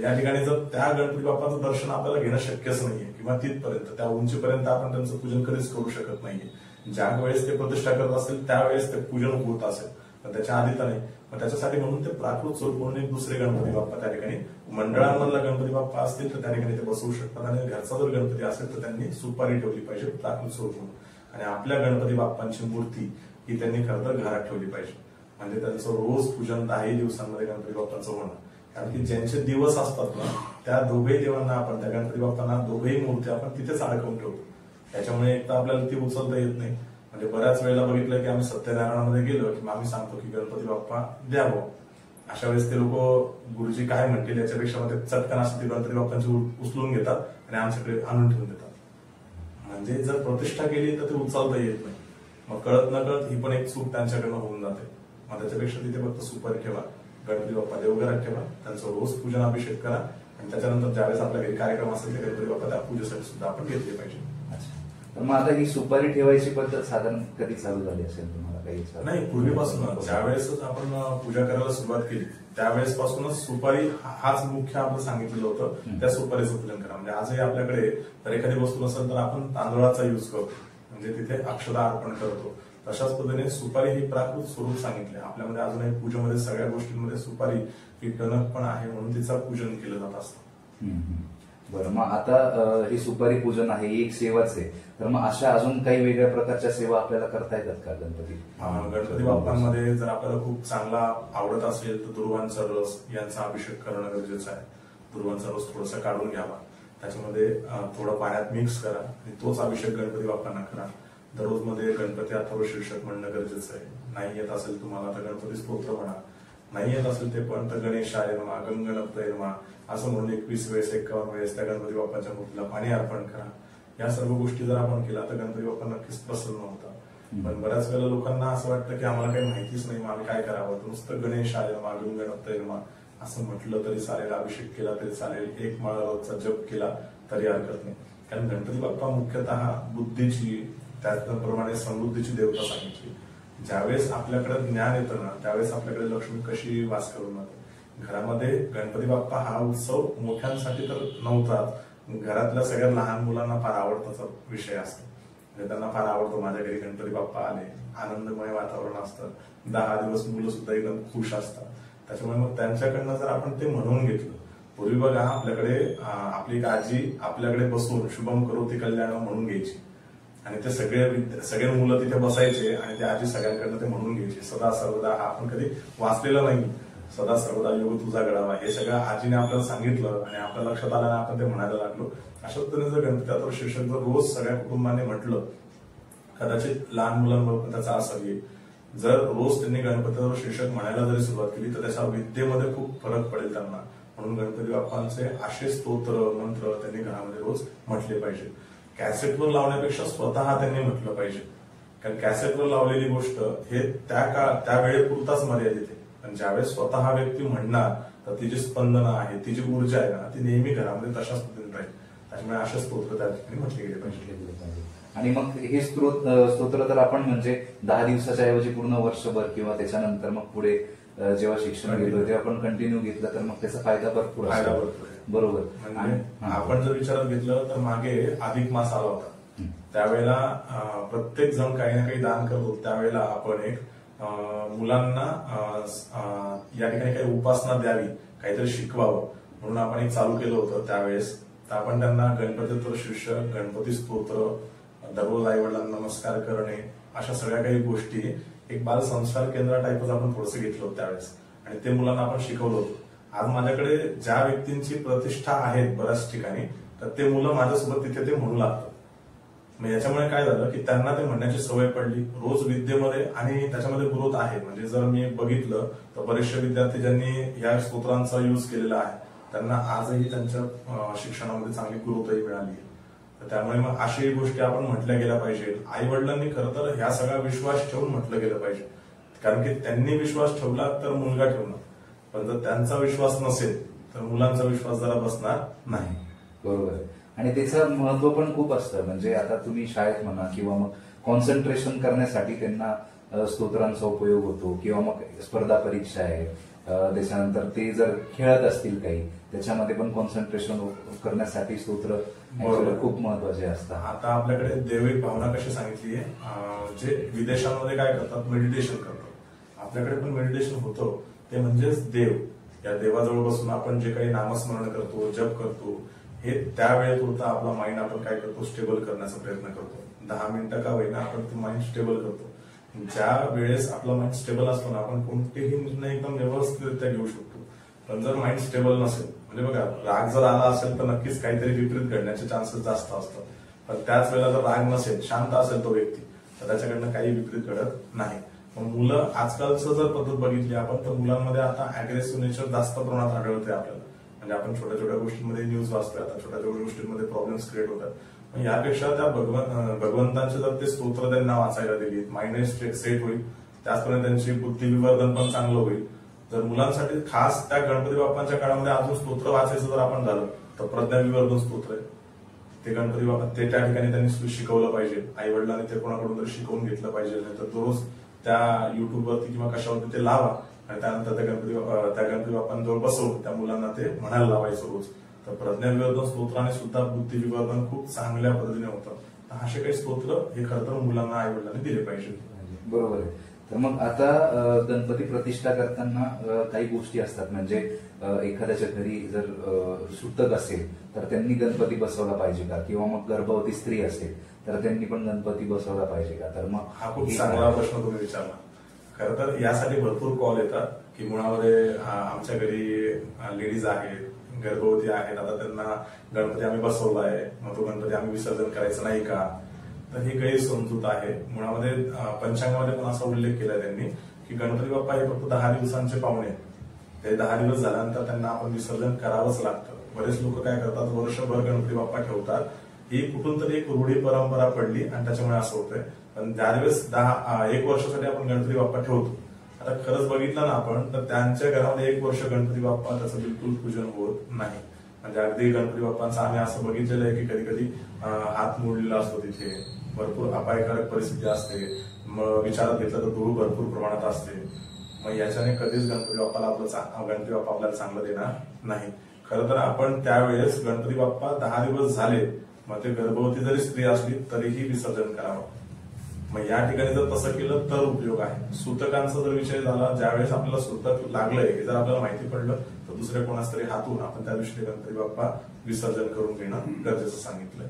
Speaker 2: या ठिकाणी जर त्या गणपती बाप्पाचं दर्शन आपल्याला घेणं शक्यच नाहीये किंवा तिथपर्यंत त्या उंचीपर्यंत आपण त्यांचं पूजन कधीच करू शकत नाहीये. ज्या वेळेस ते प्रतिष्ठा करत असेल त्यावेळेस ते पूजन होत असेल, पण त्याच्या आधी तर नाही. मग त्याच्यासाठी म्हणून ते प्राकृत स्वरूप म्हणून एक दुसरे गणपती बाप्पा त्या ठिकाणी मंडळांमधला गणपती बाप्पा असतील तर त्या ठिकाणी ते बसवू शकतात. आणि घरचा जर गणपती असेल तर त्यांनी सुपारी ठेवली पाहिजे प्राकृत स्वरूप म्हणून. आणि आपल्या गणपती बाप्पांची मूर्ती ही त्यांनी खरं तर घरात ठेवली पाहिजे. म्हणजे त्यांचं रोज पूजन 10 दिवसांमध्ये गणपती बाप्पांचं होणं. कारण की ज्यांचे दिवस असतात ना त्या दोघेही देवांना आपण, त्या गणपती बाप्पांना दोघेही मूर्ती आपण तिथेच अडकवून ठेवतो. त्याच्यामुळे एक तर आपल्याला ती उचलता येत नाही. म्हणजे बऱ्याच वेळेला बघितलं की आम्ही सत्यनारायणामध्ये गेलो की आम्ही सांगतो की गणपती बाप्पा द्यावं. अशा वेळेस ते लोक गुरुजी काय म्हणतील याच्यापेक्षा ते चटकन असं ते गणपती बाप्पांची उचलून घेतात आणि आमच्याकडे आणून ठेवून देतात. म्हणजे जर प्रतिष्ठा केली तर ते उचलता येत नाही. मग कळत न कळत ही पण एक चूक त्यांच्याकडनं होऊन जाते. मग त्याच्यापेक्षा तिथे फक्त सुपारी ठेवा, गणपती बाप्पा देवघरात ठेवा, त्यांचं रोज पूजन अभिषेक करा. आणि त्याच्यानंतर ज्यावेळेस आपल्या घरी कार्यक्रम असेल ते गणपती बाप्पा त्या पूजेसाठी सुद्धा आपण घेतले पाहिजे.
Speaker 1: तर मग आता ही सुपारी ठेवायची पद्धत साधारण कधी चालू झाली असेल तुम्हाला काही?
Speaker 2: नाही, पूर्वीपासूनच ज्यावेळेस आपण पूजा करायला सुरुवात केली त्यावेळेस पासूनच सुपारी हाच मुख्य आपलं सांगितलेलं होतं. त्या सुपारीचं पूजन करा. म्हणजे आजही आपल्याकडे जर एखादी वस्तू नसेल तर आपण तांदळाचा युज करतो, म्हणजे तिथे अक्षता अर्पण करतो. तशाच पद्धतीने सुपारी ही प्राकृत स्वरूप सांगितले आपल्यामध्ये. अजूनही पूजेमध्ये सगळ्या गोष्टींमध्ये सुपारी ही टणक पण आहे म्हणून तिचं पूजन केलं जात असतं.
Speaker 1: बरं, मग आता ही सुपारी पूजन आहे ही एक सेवाच आहे, तर मग अशा अजून काही वेगळ्या प्रकारच्या सेवा आपल्याला करता येतात का गणपती?
Speaker 2: गणपती बाप्पांमध्ये जर आपल्याला खूप चांगला आवडत असेल तर दुर्वांचा रस यांचा अभिषेक करणं गरजेचं आहे. दुर्वांचा रस थोडासा काढून घ्यावा, त्याच्यामध्ये थोडं पाण्यात मिक्स करा आणि तोच अभिषेक गणपती बाप्पांना करा. दररोज मध्ये गणपती अथर्व शीर्षक म्हणणं गरजेचं आहे. नाही येत असेल तुम्हाला तर गणपती स्तोत्र म्हणा, नाही येत असेल ते पण तर गणेशाय नमः, गणगणपतये नमः असं म्हणून 21 वेळेस 51 वेळेस त्या गणपती बाप्पाच्या मूर्तीला पाणी अर्पण करा. या सर्व गोष्टी जर आपण केल्या तर गणपती बाप्पा नक्कीच प्रसन्न होतात. पण बऱ्याच वेळेला लोकांना असं वाटतं की आम्हाला काही माहितीच नाही, मग आम्ही काय करावं, नुसतं गणेशाय नमः, गणगणपतये नमः असं म्हटलं तरी चालेल, अभिषेक केला तरी चालेल, एक माळा रोजचा जप केला तरी हरकत नाही. कारण गणपती बाप्पा मुख्यतः बुद्धीची, त्याचप्रमाणे समृद्धीची देवता सांगितली. ज्यावेळेस आपल्याकडे ज्ञान येतं ना त्यावेळेस आपल्याकडे लक्ष्मी कशी वास करून जाते. घरामध्ये गणपती बाप्पा हा उत्सव मोठ्यांसाठी तर नव्हताच, घरातल्या सगळ्या लहान मुलांना फार आवडताचा विषय असतो. म्हणजे त्यांना फार आवडतो माझ्या घरी गणपती बाप्पा आले, आनंदमय वातावरण असतं. 10 दिवस मुलं सुद्धा एकदम खुश असतात. त्याच्यामुळे मग त्यांच्याकडनं जर आपण ते म्हणून घेतलं, पूर्वी बघा आपल्याकडे आपली एक आजी आपल्याकडे बसून शुभम करोती कल्याण म्हणून घ्यायची आणि ते सगळे मुलं तिथे बसायचे आणि ते आजी सगळ्यांकडनं ते म्हणून घ्यायचे. सदा सर्वदा हा आपण कधी वाचलेला नाही, सदा सर्वदा योग तुझा घडावा, हे सगळं आजीने आपल्याला सांगितलं आणि आपल्या लक्षात आलं आणि आपण ते म्हणायला लागलो. अशा पद्धतीने जर गणपती अथर्व शीर्षक जर रोज सगळ्या कुटुंबाने म्हटलं, कदाचित लहान मुलांबरोबर त्याचा असर येईल. जर रोज त्यांनी गणपती अथर्व शीर्षक म्हणायला जरी सुरुवात केली तर त्याच्या विद्येमध्ये खूप फरक पडेल त्यांना. म्हणून गणपती बाप्पांचे असे स्तोत्र मंत्र त्यांनी घरामध्ये रोज म्हटले पाहिजे. कॅसेटवर लावण्यापेक्षा स्वतः त्यांनी म्हटलं पाहिजे. कारण कॅसेटवर लावलेली गोष्ट हे त्या वेळेपुरताच मर्यादित आहे. पण ज्यावेळेस स्वतः व्यक्ती म्हणणार तर ती जी स्पंदनं आहे, ती जी ऊर्जा आहे ना, ती नेहमी घरामध्ये तशाच पद्धतीने राहील. त्याच्यामुळे असे स्तोत्र त्या ठिकाणी म्हटले गेले पाहिजे.
Speaker 1: आणि मग हे स्तोत्र तर आपण म्हणजे 10 दिवसाच्या ऐवजी पूर्ण वर्षभर किंवा त्याच्यानंतर मग पुढे जेव्हा शिक्षण घेतो तेव्हा आपण कंटिन्यू घेतलं तर मग त्याचा फायदा भरपूर आहे. बरोबर.
Speaker 2: म्हणजे आपण जर विचारात घेतलं तर मागे अधिक मास आला होता, त्यावेळेला प्रत्येक जण काही ना काही दान करतो. त्यावेळेला आपण एक मुलांना या ठिकाणी काही उपासना द्यावी, काहीतरी शिकवावं म्हणून आपण एक चालू केलं होतं. त्यावेळेस तर आपण त्यांना गणपती शीर्षक, गणपती स्तोत्र, दररोज आई वडिलांना नमस्कार करणे, अशा सगळ्या काही गोष्टी एक बाल संस्कार केंद्र टाईपच आपण थोडंसं घेतलं होतं त्यावेळेस आणि ते मुलांना आपण शिकवलं होतं. आज माझ्याकडे ज्या व्यक्तींची प्रतिष्ठा आहे बऱ्याच ठिकाणी तर ते मुलं माझ्यासोबत तिथे ते म्हणू लागतात. मग याच्यामुळे काय झालं की त्यांना ते म्हणण्याची सवय पडली रोज विद्येमध्ये आणि त्याच्यामध्ये ग्रोथ आहे. म्हणजे जर मी बघितलं तर बरेचसे विद्यार्थी ज्यांनी या स्तोत्रांचा युज केलेला आहे त्यांना आजही त्यांच्या शिक्षणामध्ये चांगली ग्रोथही मिळाली आहे. तर त्यामुळे मग अशाही गोष्टी आपण म्हटल्या गेल्या पाहिजेत. आई वडिलांनी खरं तर ह्या सगळा विश्वास ठेवून म्हटलं गेलं पाहिजे. कारण की त्यांनी विश्वास ठेवला तर मुलगा ठेवणार. पण जर त्यांचा विश्वास नसेल तर मुलांचा विश्वास जरा बसणार नाही.
Speaker 1: बरोबर आहे. आणि त्याचं महत्व पण खूप असतं. म्हणजे आता तुम्ही शाळेत म्हणा किंवा मग कॉन्सन्ट्रेशन करण्यासाठी त्यांना स्तोत्रांचा उपयोग होतो, किंवा मग स्पर्धा परीक्षा आहे, त्याच्यानंतर ते जर खेळत असतील काही, त्याच्यामध्ये पण कॉन्सन्ट्रेशन करण्यासाठी स्तोत्र खूप महत्वाचे असतात.
Speaker 2: आता आपल्याकडे दैविक भावना कशी सांगितली आहे, जे विदेशांमध्ये काय करतात, मेडिटेशन करतात. आपल्याकडे पण मेडिटेशन होतं, ते म्हणजेच देव, या देवाजवळ बसून आपण जे काही नामस्मरण करतो, जप करतो, हे त्यावेळेपुरता आपला माइंड आपण काय करतो, स्टेबल करण्याचा प्रयत्न करतो. 10 मिनिटं का होईना आपण ते माइंड स्टेबल करतो. ज्या वेळेस आपला माइंड स्टेबल असतो ना, आपण कोणतेही निर्णय एकदम व्यवस्थितरित्या घेऊ शकतो. पण जर माइंड स्टेबल नसेल, म्हणजे बघा, राग जर आला असेल तर नक्कीच काहीतरी विपरीत घडण्याचे चान्सेस जास्त असतात. पण त्याच वेळेला जर राग नसेल, शांत असेल तो व्यक्ती, तर त्याच्याकडनं काही विपरीत घडत नाही. मग मुलं आजकालचं जर पद्धत बघितली आपण, तर मुलांमध्ये आता अग्रेसिव्ह नेचर जास्त प्रमाणात आढळते आपल्याला. म्हणजे आपण छोट्या छोट्या गोष्टींमध्ये न्यूज वाचतोय, आता छोट्या छोट्या गोष्टींमध्ये प्रॉब्लेम्स क्रिएट होतात. यापेक्षा त्या भगवंतांचे जर ते स्तोत्र त्यांना वाचायला दिली, माइंड सेट होईल, त्याचप्रमाणे त्यांची बुद्धिविवर्धन पण चांगलं होईल. जर मुलांसाठी खास त्या गणपती बाप्पांच्या काळामध्ये अजून स्तोत्र वाचायचं जर आपण झालं, तर प्रज्ञाविवर्धन स्तोत्र आहे, ते गणपती बाप्पा ते त्या ठिकाणी त्यांनी शिकवलं पाहिजे. आई वडिलांनी ते कोणाकडून तरी शिकवून घेतलं पाहिजे. नाही तर रोज त्या युट्यूबवरती किंवा कशावरती ते लावा, आणि त्यानंतर त्या गणपती बाप्पांजवळ बसवून त्या मुलांना ते म्हणायला लावायचं रोज. तर प्रज्ञाविवर्धन स्तोत्राने सुद्धा बुद्धिविवर्धन खूप चांगल्या पद्धतीने होतं. तर असे काही स्तोत्र हे खरं तर मुलांना आई वडिलांनी दिले पाहिजे.
Speaker 1: बरोबर आहे. तर मग आता गणपती प्रतिष्ठा करताना काही गोष्टी असतात. म्हणजे एखाद्याच्या घरी जर सुतक असेल तर त्यांनी गणपती बसवला पाहिजे का, किंवा मग गर्भवती स्त्री असेल तर त्यांनी पण गणपती बसवला पाहिजे का? तर मग
Speaker 2: हा खूप चांगला प्रश्न तुम्ही विचारला. खरं तर यासाठी भरपूर कॉल येतात की मुळामध्ये आमच्या घरी लेडीज आहेत, गर्भवती आहेत, आता त्यांना गणपती आम्ही बसवला आहे, मग तो गणपती आम्ही विसर्जन करायचं नाही का? तर ही गैरसमजूत आहे. मुळामध्ये पंचांगामध्ये पण असा उल्लेख केला त्यांनी की गणपती बाप्पा हे फक्त 10 दिवसांचे पाहुणे आहेत. ते 10 दिवस झाल्यानंतर त्यांना आपण विसर्जन करावंच लागतं. बरेच लोक काय करतात, वर्षभर गणपती बाप्पा ठेवतात. ही कुठून तरी एक रूढी परंपरा पडली आणि त्याच्यामुळे असं होतंय. पण ज्यावेळेस 1 वर्षासाठी आपण गणपती बाप्पा ठेवतो, आता खरंच बघितलं ना आपण, तर त्यांच्या घरामध्ये 1 वर्ष गणपती बाप्पा त्याचं बिलकुल पूजन होत नाही. म्हणजे अगदी गणपती बाप्पांचं आम्ही असं बघितलेलं आहे की कधी कधी हात मोडलेला असतो, तिथे भरपूर अपायकारक परिस्थिती असते. मग विचारात घेतलं तर धूळ भरपूर प्रमाणात असते. मग याच्याने कधीच गणपती बाप्पा आपल्याला चांगलं देणार नाही. खरं तर आपण त्यावेळेस गणपती बाप्पा 10 दिवस झाले, मग ते गर्भवती जरी स्त्री असली तरीही विसर्जन करावं. मग या ठिकाणी जर तसं केलं तर उपयोग आहे. सूतकांचा जर विषय झाला, ज्यावेळेस आपल्याला सूतक लागलंय हे जर आपल्याला माहिती पडलं तर दुसऱ्या कोणास तरी हातून आपण त्या दिवशी गणपती बाप्पा विसर्जन करून घेणं गरजेचं सांगितलंय.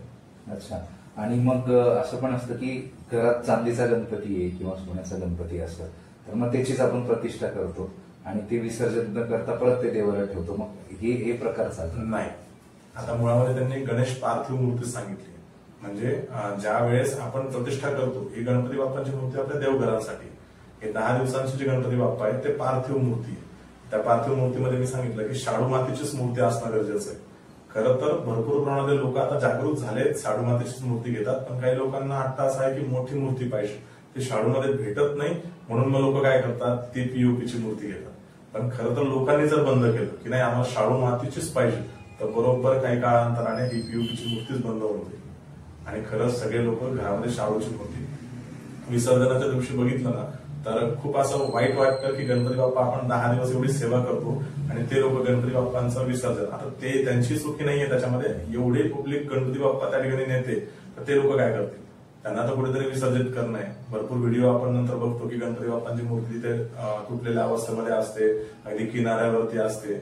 Speaker 1: अच्छा. आणि मग असं पण असतं की घरात चांदीचा गणपती आहे किंवा सोन्याचा गणपती असतं, तर मग त्याचीच आपण प्रतिष्ठा करतो आणि ते विसर्जन न करता परत ते देवाला ठेवतो. मग हे प्रकार चालतात
Speaker 2: नाही. आता मुळामध्ये त्यांनी गणेश पार्थिव मूर्ती सांगितली. म्हणजे ज्या वेळेस आपण प्रतिष्ठा करतो, ही गणपती बाप्पांची मूर्ती आपल्या देवघरांसाठी, हे 10 दिवसांची जी गणपती बाप्पा आहे ते पार्थिव मूर्ती आहे. त्या पार्थिव मूर्तीमध्ये मी सांगितलं की शाडू मातीचीच मूर्ती असणं गरजेचं आहे. खरं तर भरपूर प्रमाणात लोक आता जागृत झाले, शाडू मातीचीच मूर्ती घेतात. पण काही लोकांना आत्ता असं आहे की मोठी मूर्ती पाहिजे, ती शाडूमध्ये भेटत नाही, म्हणून मग लोक काय करतात, ती पीओपीची मूर्ती घेतात. पण खरं तर लोकांनी जर बंद केलं की नाही आम्हाला शाडू मातीचीच पाहिजे, तर बरोबर काही काळांतराने ही पीओपीची मूर्तीच बंद होते. आणि खरंच सगळे लोक घरामध्ये शाडूची मूर्ती विसर्जनाच्या दिवशी बघितलं ना, तर खूप असं वाईट वाटतं की गणपती बाप्पा आपण 10 दिवस एवढी सेवा करतो आणि ते लोक गणपती बाप्पांचं विसर्जन, आता ते त्यांची चुकी नाहीये त्याच्यामध्ये, एवढे पब्लिक गणपती बाप्पा त्या ठिकाणी नेते, तर ते लोक काय करतील, त्यांना तर कुठेतरी विसर्जित करणं आहे. भरपूर व्हिडिओ आपण नंतर बघतो की गणपती बाप्पांची मूर्ती तिथे तुटलेल्या अवस्थेमध्ये असते, अगदी किनाऱ्यावरती असते.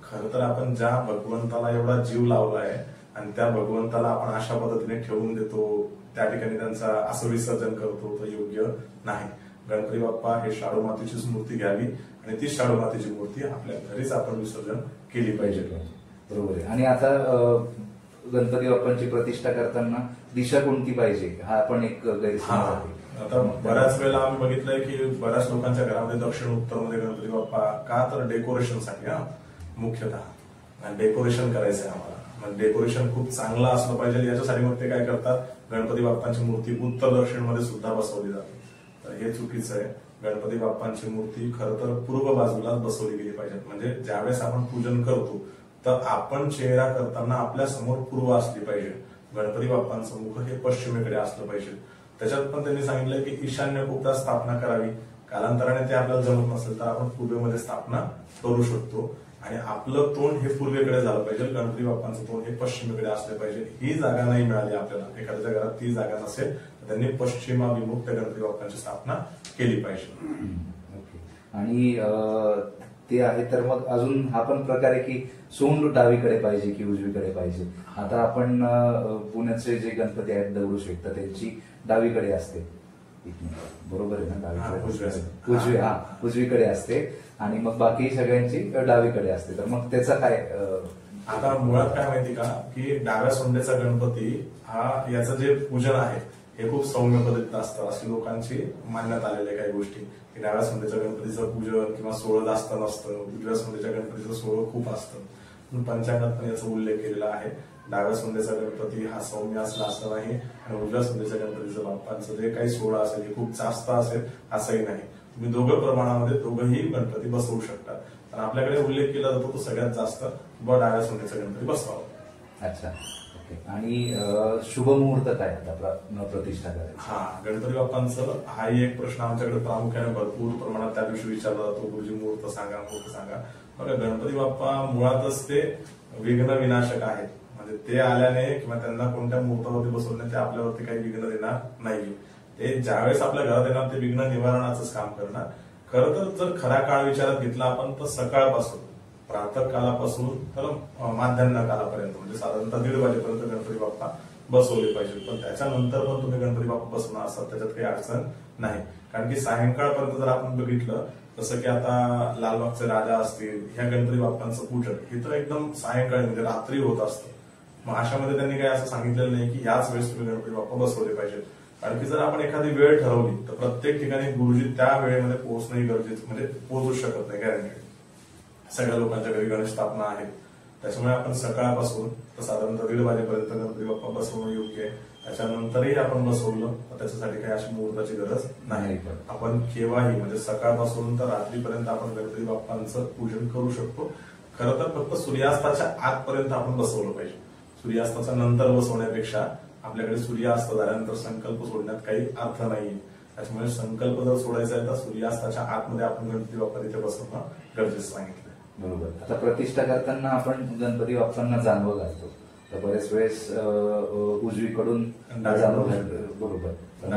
Speaker 2: खरं तर आपण ज्या भगवंताला एवढा जीव लावला आहे आणि त्या भगवंताला आपण अशा पद्धतीने ठेवून देतो, त्या ठिकाणी त्यांचा असं विसर्जन करतो, तर योग्य नाही. गणपती बाप्पा हे शाडू मातीचीच मूर्ती घ्यावी आणि ती शाडू मातीची मूर्ती आपल्या घरीच आपण विसर्जन केली पाहिजे.
Speaker 1: बरोबर आहे. आणि आता गणपती बाप्पांची प्रतिष्ठा करताना दिशा कोणती पाहिजे हा पण एक गैरसमज आहे.
Speaker 2: आता बऱ्याच वेळेला आम्ही बघितलंय की बऱ्याच लोकांच्या घरामध्ये दक्षिण उत्तर मध्ये गणपती बाप्पा, का तर डेकोरेशनसाठी, मुख्यतः डेकोरेशन करायचंय आम्हाला, मग डेकोरेशन खूप चांगलं असलं पाहिजे याच्यासाठी मग ते काय करतात, गणपती बाप्पांची मूर्ती उत्तर दक्षिण मध्ये सुद्धा बसवली जाते. तर हे चुकीचं आहे. गणपती बाप्पांची मूर्ती खरं तर पूर्व बाजूलाच बसवली गेली पाहिजे. म्हणजे ज्यावेळेस आपण पूजन करतो तर आपण चेहरा करताना आपल्या समोर पूर्व असली पाहिजे. गणपती बाप्पांचं मुख हे पश्चिमेकडे असलं पाहिजे. त्याच्यात पण त्यांनी सांगितलं की ईशान्य कोपऱ्यात स्थापना करावी. कालांतराने ते आपल्याला जमत नसेल तर आपण पूर्वेमध्ये स्थापना करू शकतो. आणि आपलं तोंड हे पूर्वेकडे झालं पाहिजे, गणपती बाप्पांचं तोंड हे पश्चिमेकडे असले पाहिजे. ही जागा नाही मिळाली आपल्याला, एखाद्या घरात ती जागा नसेल तर त्यांनी पश्चिमाभिमुख त्या गणपती बाप्पांची स्थापना केली पाहिजे.
Speaker 1: आणि ते आहे तर मग अजून हा पण प्रकार आहे की सोंड डावीकडे पाहिजे की उजवीकडे पाहिजे. आता आपण पुण्याचे जे गणपती आहेत दगडूशेठ तर त्यांची डावीकडे असते, बरोबर आहे ना? डावीकडे उजवीकडे असते आणि मग बाकी सगळ्यांची डावीकडे असते. तर मग त्याचा काय
Speaker 2: आता मुळात काय माहिती का की डाव्या सोंडेचा गणपती हा याचं जे पूजन आहे हे खूप सौम्य पद्धतीत असतं, अशी लोकांची मानण्यात आलेल्या काही गोष्टी की डाव्या सोंडेच्या गणपतीचं पूजन किंवा सोहळं जास्त नसतं, उजव्या सोंडेच्या गणपतीचं सोहळं खूप असतं. पंचांगात पण याचा उल्लेख केलेला आहे. डाव्या सोंडेचा गणपती हा सौम्य असला असं नाही आणि उजव्या सोंडेच्या गणपतीचं बाप्पांचं जे काही सोहळा असेल हे खूप जास्त असेल असंही नाही. तुम्ही दोघं प्रमाणामध्ये दोघंही गणपती बसवू शकता. पण आपल्याकडे उल्लेख केला जातो तो सगळ्यात जास्त डाव्या सोंडेचा गणपती बसवावा.
Speaker 1: अच्छा, ओके. आणि शुभ मुहूर्त काय आता प्रतिष्ठा करायची?
Speaker 2: गणपती बाप्पांचं हाही एक प्रश्न आमच्याकडे प्रामुख्याने भरपूर प्रमाणात त्या दिवशी विचारला जातो. गुरुजी मुहूर्त सांगा, मुहूर्त सांगा. बघा, गणपती बाप्पा मुळातच ते विघ्न विनाशक आहेत. म्हणजे ते आल्याने किंवा त्यांना कोणत्या मुहूर्तावरती बसवल्याने ते आपल्यावरती काही विघ्न देणार नाही. ते ज्यावेळेस आपल्या घरात येणार ते विघ्न निवारणाचंच काम करणार. खरं तर जर खरा काळ विचारात घेतला आपण तर सकाळपासून प्रातःकालापासून तर माध्यान्ह कालापर्यंत म्हणजे साधारणतः 1:30 वाजेपर्यंत गणपती बाप्पा बसवले पाहिजे. पण त्याच्यानंतर पण तुम्ही गणपती बाप्पा बसवणार असाल त्याच्यात काही अडचण नाही. कारण की सायंकाळपर्यंत जर आपण बघितलं जसं की आता लालबागचे राजा असतील, ह्या गणपती बाप्पांचं पूजन हे तर एकदम सायंकाळी म्हणजे रात्री होत असतं. मग अशामध्ये त्यांनी काही असं सांगितलेलं नाही की याच वेळेस तुम्ही गणपती बाप्पा बसवले पाहिजे. कारण की जर आपण एखादी वेळ ठरवली तर प्रत्येक ठिकाणी गुरुजी त्या वेळेमध्ये पोहोचणंही गरजेचं म्हणजे पोहोचू शकत नाही. गॅरंटी सगळ्या लोकांच्या घरी गणेश स्थापना आहे. त्याच्यामुळे आपण सकाळपासून तर साधारणतः 1:30 वाजेपर्यंत गणपती बाप्पा बसवणं योग्य आहे. त्याच्यानंतरही आपण बसवलं तर त्याच्यासाठी काही अशी मुहूर्ताची गरज नाही. आपण केव्हाही म्हणजे सकाळपासून तर रात्रीपर्यंत आपण गणपती बाप्पांचं पूजन करू शकतो. खरं तर फक्त सूर्यास्ताच्या आतपर्यंत आपण बसवलं पाहिजे. सूर्यास्ताच्या नंतर बसवण्यापेक्षा आपल्याकडे सूर्यास्त झाल्यानंतर संकल्प सोडण्यात काही अर्थ नाही. त्याच्यामुळे संकल्प जर सोडायचा आहे तर सूर्यास्ताच्या आतमध्ये आपण गणपती बाप्पा तिथे बसवणं गरजेचं सांगितलं.
Speaker 1: बरोबर. आता प्रतिष्ठा करताना आपण गणपती बाप्पांना जानवं घालतो तर बरेच वेळेस उजवीकडून जानवं घालतो, बरोबर,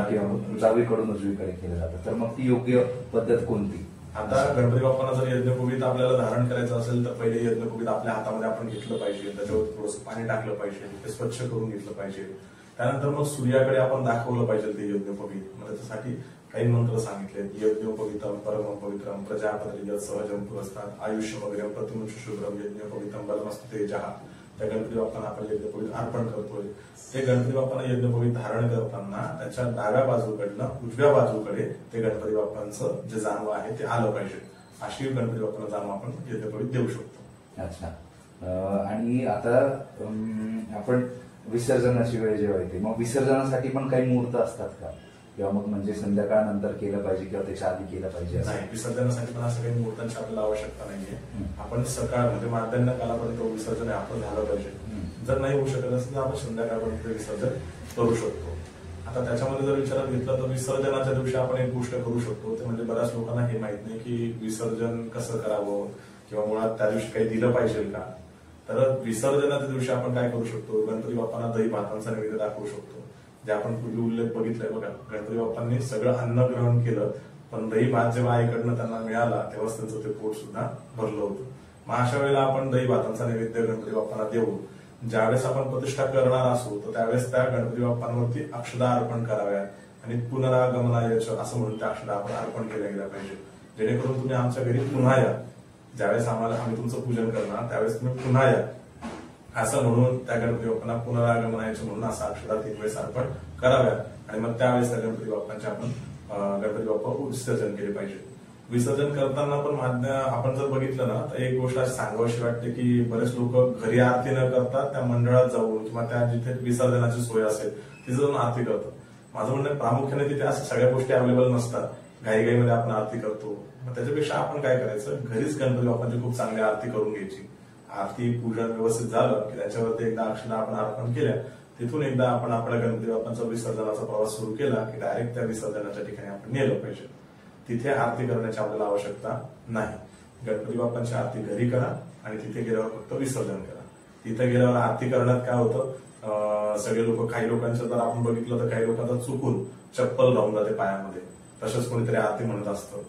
Speaker 1: किंवा डावीकडून उजवीकडे केलं जातं. तर मग ती योग्य पद्धत कोणती?
Speaker 2: आता गणपती बाप्पांना जर यज्ञपुगीत आपल्याला धारण करायचं असेल तर पहिले यज्ञपुगीत आपल्या हातामध्ये आपण घेतलं पाहिजे. त्याच्यावर थोडंसं पाणी टाकलं पाहिजे, ते स्वच्छ करून घेतलं पाहिजे. त्यानंतर मग सूर्याकडे आपण दाखवलं पाहिजे ते यज्ञपुगीत. मग त्याच्यासाठी काही मंत्र सांगितले. यज्ञोपवितम परमं पवित्रम प्रजापती सहजम पुरस्तात आयुष्यमग्रम प्रतिमुष शुभ्रम यज्ञोपवितम बलमस्तु तेजः. त्या गणपती बाप्पांना आपण यज्ञोपवीत अर्पण करतोय. ते गणपती बाप्पांना यज्ञोपवीत धारण करताना त्याच्या डाव्या बाजूकडनं उजव्या बाजूकडे ते गणपती बाप्पांचं जे जानवं आहे ते आलं पाहिजे. अशी गणपती बाप्पांना जानवं आपण यज्ञोपवीत देऊ शकतो.
Speaker 1: अच्छा. आणि आता आपण विसर्जनाची वेळ जेव्हा येते मग विसर्जनासाठी पण काही मुहूर्त असतात का? किंवा मग म्हणजे संध्याकाळ नंतर केलं पाहिजे किंवा त्याच्या आधी केलं पाहिजे?
Speaker 2: नाही, विसर्जनासाठी पण असं काही मुहूर्तांची आपल्याला आवश्यकता नाहीये. आपण सकाळ म्हणजे माध्यान्ह कालापर्यंत विसर्जन आपलं झालं पाहिजे. जर नाही होऊ शकत असेल तर आपण संध्याकाळपर्यंत विसर्जन करू शकतो. आता त्याच्यामध्ये जर विचारात घेतलं तर विसर्जनाच्या दिवशी आपण एक गोष्ट करू शकतो ते म्हणजे बऱ्याच लोकांना हे माहित नाही की विसर्जन कसं करावं किंवा मुळात त्या दिवशी काही दिलं पाहिजे का. तर विसर्जनाच्या दिवशी आपण काय करू शकतो, गणपती बाप्पांना दही भातांचा नैवेद्य दाखवू शकतो. जे आपण पूर्वी उल्लेख बघितलाय बघा, गणपती बाप्पांनी सगळं अन्न ग्रहण केलं पण दही भात जेव्हा आईकडनं त्यांना मिळाला तेव्हाच त्यांचं ते पोट सुद्धा भरलं होतं. मग अशा वेळेला आपण दही भातांचा नैवेद्य गणपती बाप्पांना देऊ. ज्यावेळेस आपण प्रतिष्ठा करणार असू तर त्यावेळेस त्या गणपती बाप्पांवरती अक्षदा अर्पण कराव्यात आणि पुनरागमनायच असं म्हणून त्या अक्षदा आपण अर्पण केल्या गेल्या पाहिजे. जेणेकरून तुम्ही आमच्या घरी पुन्हा या. ज्यावेळेस आम्ही तुमचं पूजन करणार त्यावेळेस तुम्ही पुन्हा या असं म्हणून त्या गणपती बाप्पांना पुनरागमनायचं म्हणून असा अक्षदा 3 वेळेस अर्पण कराव्यात आणि मग त्यावेळेस त्या गणपती बाप्पांचे आपण गणपती बाप्पा विसर्जन केले पाहिजे. विसर्जन करताना पण आपण जर बघितलं ना तर एक गोष्ट अशी सांगावीशी वाटते की बरेच लोक घरी आरती न करता त्या मंडळात जाऊन किंवा त्या जिथे विसर्जनाची सोय असेल तिथे जाऊन आरती करतात. माझं म्हणणं प्रामुख्याने तिथे असं सगळ्या गोष्टी अवेलेबल नसतात. घाईघाईमध्ये आपण आरती करतो. मग त्याच्यापेक्षा आपण काय करायचं, घरीच गणपती बाप्पांची खूप चांगली आरती करून घ्यायची. आरती पूजन व्यवस्थित झालं की त्याच्यावरती एकदा अक्षता आपण अर्पण केल्या, तिथून एकदा आपण आपल्या गणपती बाप्पांचा विसर्जनाचा प्रवास सुरू केला की डायरेक्ट त्या विसर्जनाच्या ठिकाणी आपण नेलं पाहिजे. तिथे आरती करण्याची आपल्याला आवश्यकता नाही. गणपती बाप्पांची आरती घरी करा आणि तिथे गेल्यावर फक्त विसर्जन करा. तिथे गेल्यावर आरती करण्यात काय होतं, सगळे लोक, काही लोकांचं जर आपण बघितलं तर काही लोकांचा चुकून चप्पल लावून जाते पायामध्ये, तसंच कोणीतरी आरती म्हणत असतं.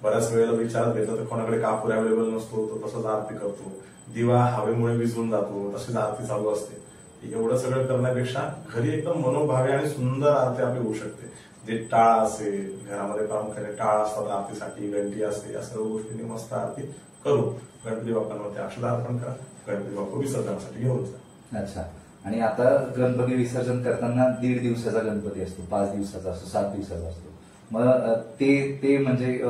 Speaker 2: बऱ्याच वेळेला विचारात घेतलं तर कोणाकडे कापूर अवेलेबल नसतो, तो तसंच आरती करतो. दिवा हवेमुळे विझून जातो, तशीच आरती चालू असते. एवढं सगळं करण्यापेक्षा घरी एकदम मनोभावे आणि सुंदर आरती आपली होऊ शकते. जे टाळ असेल, घरामध्ये प्रामुख्याने टाळ असतात आरतीसाठी, घंटी असते, या सर्व गोष्टींनी मस्त आरती करू गणपती बाप्पांवरती अक्षता अर्पण करा. गणपती बाप्पा विसर्जनासाठी घेऊन जा.
Speaker 1: अच्छा. आणि आता गणपती विसर्जन करताना 1.5 दिवसाचा गणपती असतो, 5 दिवसाचा असतो, 7 दिवसाचा असतो. मग ते म्हणजे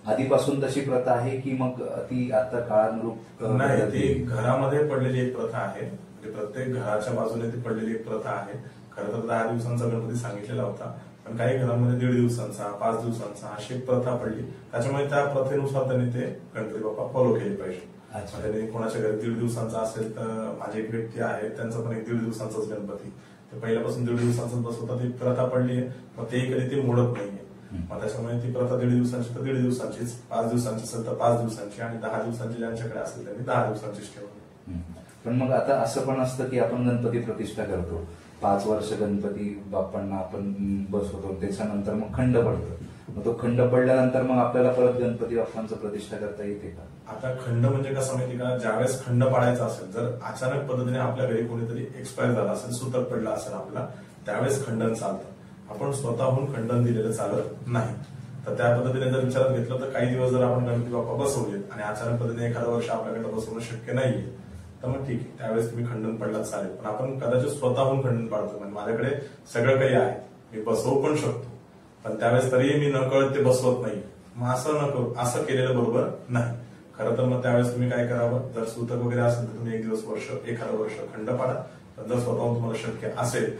Speaker 1: आधीपासून तशी प्रथा आहे की मग ती आता काळानुरूप?
Speaker 2: नाही, ती घरामध्ये पडलेली एक प्रथा आहे. म्हणजे प्रत्येक घराच्या बाजूने ती पडलेली एक प्रथा आहे. खरं तर 10 दिवसांचा गणपती सांगितलेला होता, पण काही घरांमध्ये 1.5 दिवसांचा, 5 दिवसांचा अशी एक प्रथा पडली. त्याच्यामुळे त्या प्रथेनुसार त्यांनी ते गणपती बाप्पा फॉलो केले पाहिजे. त्यांनी कोणाच्या घरी 1.5 दिवसांचा असेल तर माझे एक व्यक्ती आहे, त्यांचं पण एक 1.5 दिवसांचाच गणपती. ते पहिल्यापासून 1.5 दिवसांचाच बसवतात. ती प्रथा पडली आहे, मग तेही कधी ते मोडत नाहीये. मग त्याच्यामुळे ती प्रथा 1.5 दिवसांची तर 1.5 दिवसांचीच, 5 दिवसांची असेल तर 5 दिवसांची, आणि 10 दिवसांची ज्यांच्याकडे असेल त्यांनी 10 दिवसांचीच ठेवली.
Speaker 1: पण मग आता असं पण असतं की आपण गणपती प्रतिष्ठा करतो, 5 वर्ष गणपती बाप्पांना आपण बसवतो, त्याच्यानंतर मग खंड पडतो. मग तो खंड पडल्यानंतर मग आपल्याला परत गणपती बाप्पांचं प्रतिष्ठा करता येते का?
Speaker 2: आता खंड म्हणजे कसं माहिती का, ज्यावेळेस खंड पाडायचा असेल, जर अचानक पद्धतीने आपल्या घरी कोणीतरी एक्सपायर झाला असेल, सुतक पडला असेल आपला, त्यावेळेस खंडन चालतं. आपण स्वतःहून खंडन दिलेलं चालत नाही. तर त्या पद्धतीने जर विचारात घेतलं तर काही दिवस जर आपण गणपती बाप्पा बसवलेत आणि अचानक पद्धतीने एखादं वर्ष आपल्याकडे बसवणं शक्य नाहीये, तर मग ठीक आहे, त्यावेळेस तुम्ही खंडन पडला चालेल. पण आपण कदाचित स्वतःहून खंडन पाडतो, म्हणजे माझ्याकडे सगळं काही आहे, मी बसवू पण शकतो, पण त्यावेळेस तरीही मी नकळत ते बसवत नाही. मग असं नको, असं केलेलं बरोबर नाही. खरं तर मग त्यावेळेस तुम्ही काय करावं, जर सूतक वगैरे असेल तर तुम्ही एखादं वर्ष खंड पाडा. पण जर स्वतःहून तुम्हाला शक्य असेल,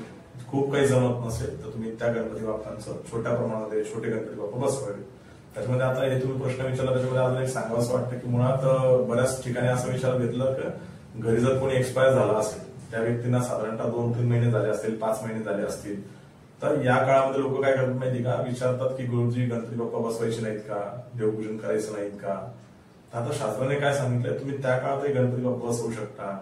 Speaker 2: खूप काही जमत नसेल, तर तुम्ही त्या गणपती बाप्पांचं छोट्या प्रमाणामध्ये छोटे गणपती बाप्पा बसवावे. त्याच्यामध्ये आता हे तुम्ही प्रश्न विचारला, त्याच्यामध्ये अजून एक सांगावं असं वाटतं की मुळात बऱ्याच ठिकाणी असं विचारात घेतलं की घरी जर कोणी एक्सपायर झाला असेल, त्या व्यक्तींना साधारणतः 2-3 महिने झाले असतील, 5 महिने झाले असतील, तर या काळामध्ये लोक काय करतात माहिती का, विचारतात की गुरुजी गणपती बाप्पा बसवायचे नाहीत का, देवपूजन करायचं नाहीत का. आता शास्त्राने काय सांगितलंय, तुम्ही त्या काळातही गणपती बाप्पा बसवू शकता,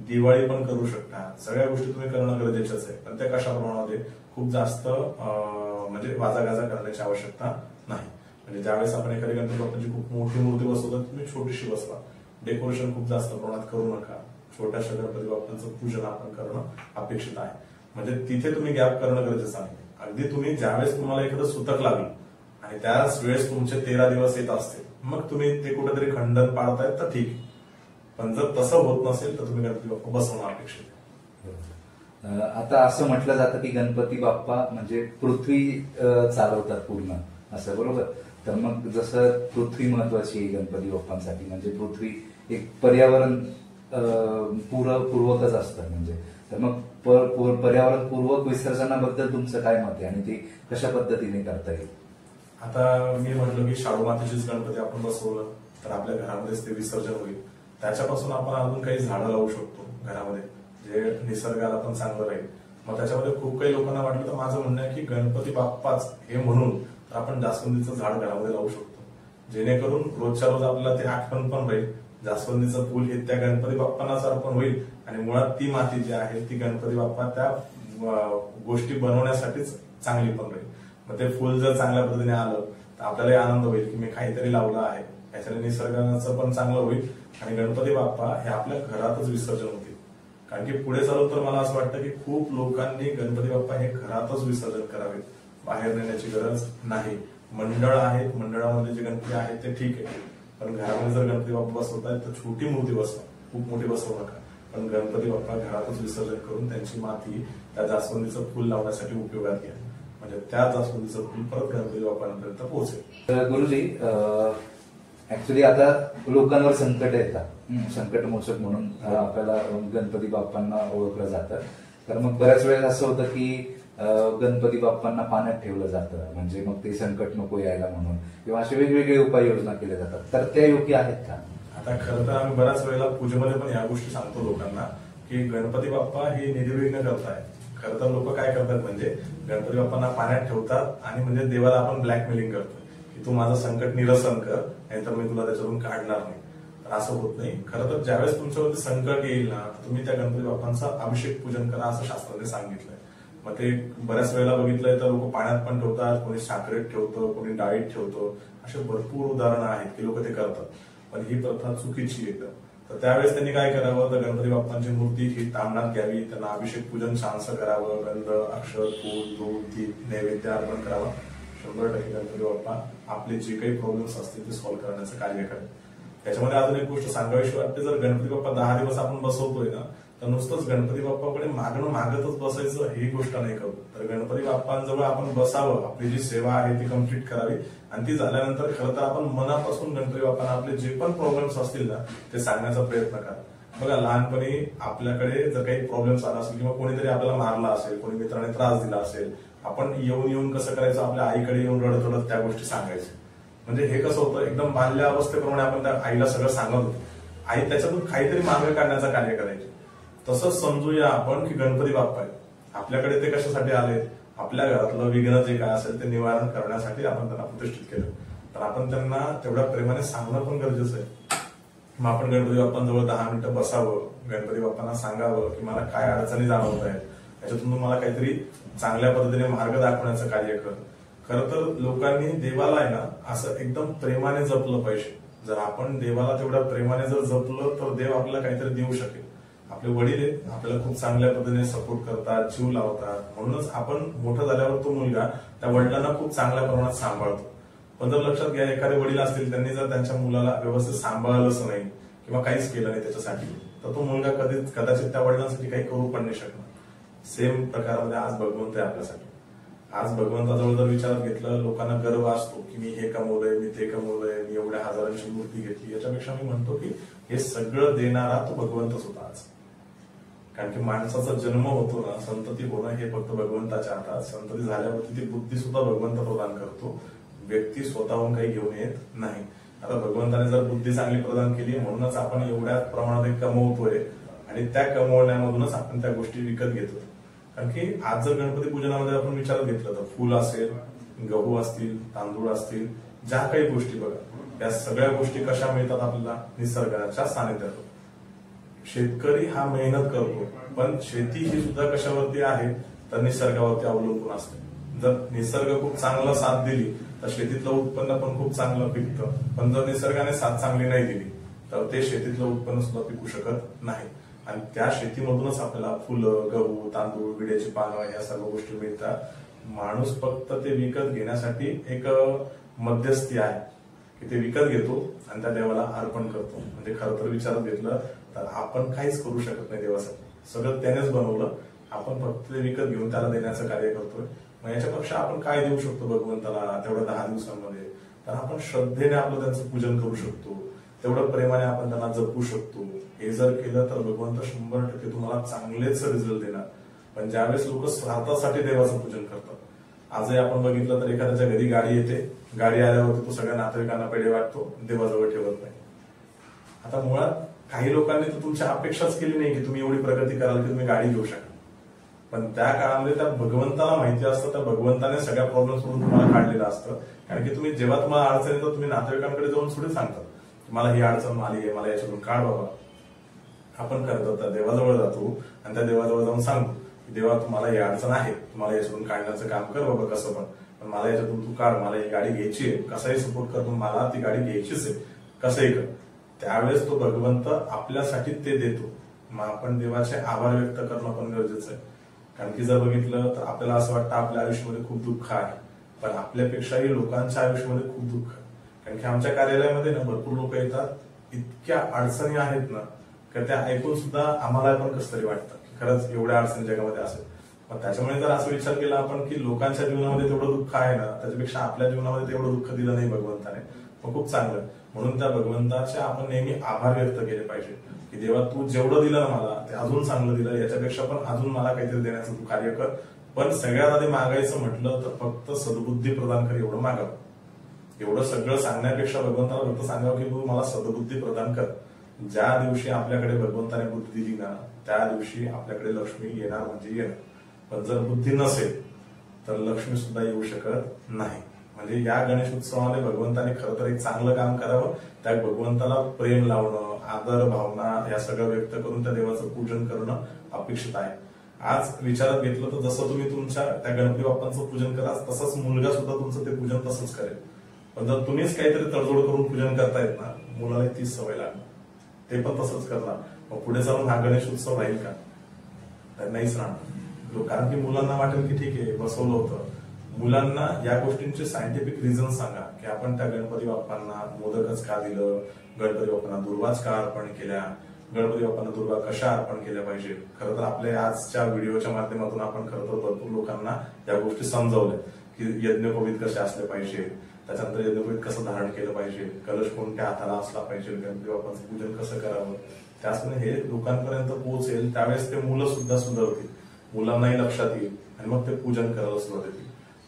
Speaker 2: दिवाळी पण करू शकता, सगळ्या गोष्टी तुम्ही करणं गरजेचंच आहे. पण त्या कशा प्रमाणामध्ये, खूप जास्त म्हणजे वाजागाजा करण्याची आवश्यकता नाही. म्हणजे ज्यावेळेस आपण एखादी गणपती बाप्पाची खूप मोठी मूर्ती बसवतो, तुम्ही छोटीशी बसवा. डेकोरेशन खूप जास्त प्रमाणात करू नका. छोट्याशा गणपती बाप्पांचं पूजन आपण करणं अपेक्षित आहे. म्हणजे तिथे तुम्ही गॅप करणं गरजेचं आहे. अगदी तुम्ही ज्यावेळेस तुम्हाला एखादं सुतक लागलं आणि त्याच वेळेस तुमचे 13 दिवस येत असतील, मग तुम्ही ते कुठेतरी खंडन पाळतायत तर ठीक. पण जर तसं होत नसेल तर तुम्ही गणपती बाप्पा बसवणं अपेक्षित आहे.
Speaker 1: आता असं म्हटलं जातं की गणपती बाप्पा म्हणजे पृथ्वी चालवतात पूर्ण, असं बरोबर? तर मग जसं पृथ्वी महत्वाची आहे गणपती बाप्पांसाठी, म्हणजे पृथ्वी एक पर्यावरण पूर्वकच असतं, म्हणजे तर मग पर्यावरण पूर्वक विसर्जनाबद्दल तुमचं काय मत आहे आणि ते कशा पद्धतीने करता येईल?
Speaker 2: आता मी म्हटलं की शाडू मातीचीच गणपती आपण बसवलं तर आपल्या घरामध्येच ते विसर्जन होईल. त्याच्यापासून आपण अजून काही झाडं लावू शकतो घरामध्ये, जे निसर्गाला पण चांगलं राहील. मग त्याच्यामध्ये खूप काही लोकांना वाटलं, तर माझं म्हणणं आहे की गणपती बाप्पाच हे म्हणून तर आपण जास्वंदीचं झाड घरामध्ये लावू शकतो, जेणेकरून रोजच्या रोज आपल्याला ते आठवण पण राहील. जास्वंदीचं फुल हे त्या गणपती बाप्पांनाच अर्पण होईल आणि मुळात ती माती जी आहे ती गणपती बाप्पा त्या गोष्टी बनवण्यासाठीच चांगली पण राहील. मग ते फुल जर चांगल्या पद्धतीने आलं तर आपल्यालाही आनंद होईल की मी काहीतरी लावलं आहे, याच्याने निसर्गाचं पण चांगलं होईल आणि गणपती बाप्पा हे आपल्या घरातच विसर्जन होतील. कारण की पुढे चालून तर मला असं वाटतं की खूप लोकांनी गणपती बाप्पा हे घरातच विसर्जन करावे, बाहेर नेण्याची गरज नाही. मंडळ आहेत, मंडळामध्ये जे गणपती आहेत ते ठीक आहे, पण घरामध्ये जर गणपती बाप्पा बसवतायत तर छोटी मूर्ती बसवा, खूप मोठी बसवू नका. पण गणपती बाप्पा घरातच विसर्जन करून त्यांची माती त्या जास्वंदीचं फुल लावण्यासाठी उपयोगात घ्या, म्हणजे त्या जास्वंदीचं फुल परत गणपती बाप्पांपर्यंत पोहोचेल.
Speaker 1: गुरुजी, ऍक्च्युली आता लोकांवर संकट येतात, संकटमोचक म्हणून आपल्याला गणपती बाप्पांना ओळखलं जातं. तर मग बऱ्याच वेळेस असं होतं की गणपती बाप्पांना पाण्यात ठेवलं जातं, म्हणजे मग ते संकट नको यायला म्हणून, किंवा असे वेगवेगळे उपाययोजना केल्या जातात, तर त्या योग्य आहेत का?
Speaker 2: आता खरं तर आम्ही बऱ्याच वेळेला पूजेमध्ये पण या गोष्टी सांगतो लोकांना की गणपती बाप्पा हे निर्विघ्न करताय. खरं तर लोक काय करतात म्हणजे गणपती बाप्पांना पाण्यात ठेवतात आणि म्हणजे देवाला आपण ब्लॅकमेलिंग करतो की तू माझं संकट निरसन कर, नाहीतर मी तुला त्याच्यातून काढणार नाही. तर असं होत नाही. खरं तर ज्यावेळेस तुमच्यावरती संकट येईल ना, तुम्ही त्या गणपती बाप्पांचं अभिषेक पूजन करा असं शास्त्राने सांगितलंय. मग ते बऱ्याच वेळेला बघितलंय तर लोक पाण्यात पण ठेवतात, कोणी साखरेत ठेवतं, कोणी डाळीत ठेवतो. असे भरपूर उदाहरणं आहेत की लोक ते करतात, पण ही प्रथा चुकीची आहे एकदम. तर त्यावेळेस त्यांनी काय करावं, तर गणपती बाप्पांची मूर्ती ही तामणात घ्यावी, त्यांना अभिषेक पूजन छानसं करावं, गंध, अक्षर, फूल, दूध, दीप, नैवेद्य अर्पण करावं. 100% गणपती बाप्पा आपले जे काही प्रॉब्लेम्स असतील ते सॉल्व्ह करण्याचं कार्य करेल. त्याच्यामध्ये अजून एक गोष्ट सांगावीशी वाटते, जर गणपती बाप्पा 10 दिवस आपण बसवतोय ना, तर नुसतंच गणपती बाप्पाकडे मागतच बसायचं ही गोष्ट नाही करू. तर गणपती बाप्पांजवळ आपण बसावं, आपली जी सेवा आहे ती कम्प्लीट करावी, आणि ती झाल्यानंतर खरं तर आपण मनापासून गणपती बाप्पांना आपले जे पण प्रॉब्लेम्स असतील ना ते सांगण्याचा प्रयत्न करा. बघा, लहानपणी आपल्याकडे जर काही प्रॉब्लेम्स आला असेल किंवा कोणीतरी आपल्याला मारला असेल, कोणी मित्राने त्रास दिला असेल, आपण येऊन कसं करायचं, आपल्या आईकडे येऊन रडत रडत त्या गोष्टी सांगायच्या. म्हणजे हे कसं होतं, एकदम बाल्यावस्थेप्रमाणे आपण त्या आईला सगळं सांगत होतो. आई त्याच्यातून काहीतरी मार्ग काढण्याचं कार्य करायचे. तसंच समजूया आपण की गणपती बाप्पा आहे, आपल्याकडे ते कशासाठी आले, आपल्या घरातलं विघ्न जे काय असेल ते निवारण करण्यासाठी आपण त्यांना प्रतिष्ठित केलं. तर आपण त्यांना तेवढ्या प्रेमाने सांगणं पण गरजेचं आहे. मग आपण गणपती बाप्पांजवळ 10 मिनिटं बसावं, गणपती बाप्पांना सांगावं की मला काय अडचणी जाणवत आहेत, त्याच्यातून तुम्हाला काहीतरी चांगल्या पद्धतीने मार्ग दाखवण्याचं कार्य कर. खरं तर लोकांनी देवाला आहे ना असं एकदम प्रेमाने जपलं पाहिजे. जर आपण देवाला तेवढ्या प्रेमाने जर जपलं तर देव आपल्याला काहीतरी देऊ शकेल. आपले वडील आहेत, आपल्याला खूप चांगल्या पद्धतीने सपोर्ट करतात, जीव लावतात, म्हणूनच आपण मोठं झाल्यावर तो मुलगा त्या वडिलांना खूप चांगल्या प्रमाणात सांभाळतो. पण जर लक्षात घ्या, एखादे वडील असतील त्यांनी जर त्यांच्या मुलाला व्यवस्थित सांभाळलंच नाही किंवा काहीच केलं नाही त्याच्यासाठी, तर तो मुलगा कदाचित त्या वडिलांसाठी काही करू पण नाही शकणार. सेम प्रकारामध्ये आज भगवंत आहे आपल्यासाठी. आज भगवंताजवळ जर विचारात घेतलं, लोकांना गर्व असतो की मी हे कमवलंय, मी ते कमवलंय, मी एवढ्या हजारांची मूर्ती घेतली, याच्यापेक्षा मी म्हणतो की हे सगळं देणारा तो भगवंतच होता आज. कारण की माणसाचा जन्म होतो ना, संतती होणं हे फक्त भगवंताच्या हातात. संतती झाल्यावरती ती बुद्धी सुद्धा भगवंत प्रदान करतो, व्यक्ती स्वतःहून काही घेऊन येत नाही. आता भगवंताने जर बुद्धी चांगली प्रदान केली म्हणूनच आपण एवढ्या प्रमाणात कमवतोय, आणि त्या कमवण्यामधूनच आपण त्या गोष्टी विकत घेतो. कारण की आज जर गणपती पूजनामध्ये आपण विचारात घेतलं तर फुल असेल, गहू असतील, तांदूळ असतील, ज्या काही गोष्टी बघा, या सगळ्या गोष्टी कशा मिळतात आपल्याला, निसर्गाच्या सानिध्यातून. शेतकरी हा मेहनत करतो, पण शेती ही सुद्धा कशावरती आहे, तर निसर्गावरती अवलंबून असते. जर निसर्ग खूप चांगला साथ दिली तर शेतीतलं उत्पन्न पण खूप चांगलं पिकतं, पण जर निसर्गाने साथ चांगली नाही दिली तर ते शेतीतलं उत्पन्न सुद्धा पिकू शकत नाही. आणि त्या शेतीमधूनच आपल्याला फुलं, गहू, तांदूळ, विड्याची पानं या सर्व गोष्टी मिळतात. माणूस फक्त ते विकत घेण्यासाठी एक मध्यस्थी आहे की ते विकत घेतो आणि त्या देवाला अर्पण करतो. म्हणजे खरं तर विचारात घेतलं तर आपण काहीच करू शकत नाही देवासाठी, सगळं त्यानेच बनवलं, आपण फक्त ते विकत घेऊन त्याला देण्याचं कार्य करतोय. मग याच्यापेक्षा आपण काय देऊ शकतो भगवंताला तेवढ्या 10 दिवसांमध्ये, तर आपण श्रद्धेने आपलं त्यांचं पूजन करू शकतो, तेवढं प्रेमाने आपण त्यांना जपू शकतो. हे जर केलं तर भगवंत 100% तुम्हाला चांगलेच रिझल्ट देणार. पण ज्यावेळेस लोक स्वार्थासाठी देवाचं पूजन करतात, आजही आपण बघितलं तर एखाद्याच्या घरी गाडी येते, गाडी आल्यावरती तो सगळ्या नातेवाईकांना पेढे वाटतो, देवाजवळ ठेवत नाही. आता मुळात काही लोकांनी तर तुमच्या अपेक्षाच केली नाही की तुम्ही एवढी प्रगती कराल की तुम्ही गाडी घेऊ शकाल. पण त्या काळामध्ये त्या भगवंताला माहिती असतं, त्या भगवंताने सगळ्या प्रॉब्लेम सोडून तुम्हाला काढलेलं असतं. कारण की तुम्ही जेव्हा तुम्हाला अडचण येतं तुम्ही नातेवाईकांकडे जाऊन थोडी सांगतात मला ही अडचण आली आहे, मला याच्यातून काढ बाबा. आपण करतो त्या देवाजवळ जातो आणि त्या देवाजवळ जाऊन सांगतो की देवा तुम्हाला ही अडचण आहे, तुम्हाला याच्यातून काढण्याचं काम कर बाबा कसं पण मला याच्यातून तू काढ, मला ही गाडी घ्यायची आहे, कसाही सपोर्ट कर, मला ती गाडी घ्यायचीच आहे, कसंही कर. त्यावेळेस तो भगवंत आपल्यासाठी ते देतो. मग आपण देवाचे आभार व्यक्त करणं पण गरजेचं आहे. कारण की जर बघितलं तर आपल्याला असं वाटतं आपल्या आयुष्यामध्ये खूप दुःख आहे, पण आपल्यापेक्षाही लोकांच्या आयुष्यामध्ये खूप दुःख आहे. कारण की आमच्या कार्यालयामध्ये ना भरपूर लोक येतात, इतक्या अडचणी आहेत ना की त्या ऐकून सुद्धा आम्हाला पण कसं तरी वाटतं की खरंच एवढ्या अडचणी जगामध्ये असेल. मग त्याच्यामुळे जर असं विचार केला आपण की लोकांच्या जीवनामध्ये तेवढं दुःख आहे ना, त्याच्यापेक्षा आपल्या जीवनामध्ये तेवढं दुःख दिलं नाही भगवंताने, मग खूप चांगलं. म्हणून त्या भगवंताचे आपण नेहमी आभार व्यक्त केले पाहिजे की देवा तू जेवढं दिलं ना मला ते अजून चांगलं दिलं, याच्यापेक्षा पण अजून मला काहीतरी देण्याचं तू कार्य कर. पण सगळ्यात आधी मागायचं म्हटलं तर फक्त सद्बुद्धी प्रदान कर एवढं मागावं. एवढं सगळं सांगण्यापेक्षा भगवंताला फक्त सांगावं की तू मला सद्बुद्धी प्रदान कर. ज्या दिवशी आपल्याकडे भगवंताने बुद्धी दिली ना त्या दिवशी आपल्याकडे लक्ष्मी येणार म्हणजे येणार. पण जर बुद्धी नसेल तर लक्ष्मी सुद्धा येऊ शकत नाही. म्हणजे या गणेश उत्सवामध्ये भगवंताने खरं तर एक चांगलं काम करावं. त्या भगवंताला प्रेम लावणं, आदर भावना या सगळं व्यक्त करून त्या देवाचं पूजन करणं अपेक्षित आहे. आज विचारात घेतलं तर जसं तुम्ही तुमच्या त्या गणपती बाप्पांचं पूजन करा तसंच मुलगा सुद्धा तुमचं ते पूजन तसंच करेल. पण जर तुम्हीच काहीतरी तडजोड करून पूजन करतायत ना मुलाला तीच सवय लागणार, ते पण तसंच करणार. मग पुढे जाऊन हा गणेश उत्सव राहील का? तर नाहीच राहणार. कारण की मुलांना वाटेल की ठीक आहे बसवलं होतं. मुलांना या गोष्टींचे सायंटिफिक रिझन सांगा की आपण त्या गणपती बाप्पांना मोदकच का दिलं, गणपती बाप्पांना दुर्वाच का अर्पण केल्या, गणपती बाप्पांना दुर्वा कशा अर्पण केल्या पाहिजे. खरं तर आपल्या आजच्या व्हिडिओच्या माध्यमातून आपण खरं तर भरपूर लोकांना या गोष्टी समजवल्या की यज्ञोपवीत कसे असले पाहिजे, त्याच्यानंतर यज्ञोपवीत कसं धारण केलं पाहिजे, कलश कोणत्या हाताला असला पाहिजे, गणपती बाप्पांचं पूजन कसं करावं. त्याचमुळे हे लोकांपर्यंत पोहोचेल त्यावेळेस ते मुलं सुद्धा सुधारतील, मुलांनाही लक्षात येईल आणि मग ते पूजन करायला सुरुवात येतील.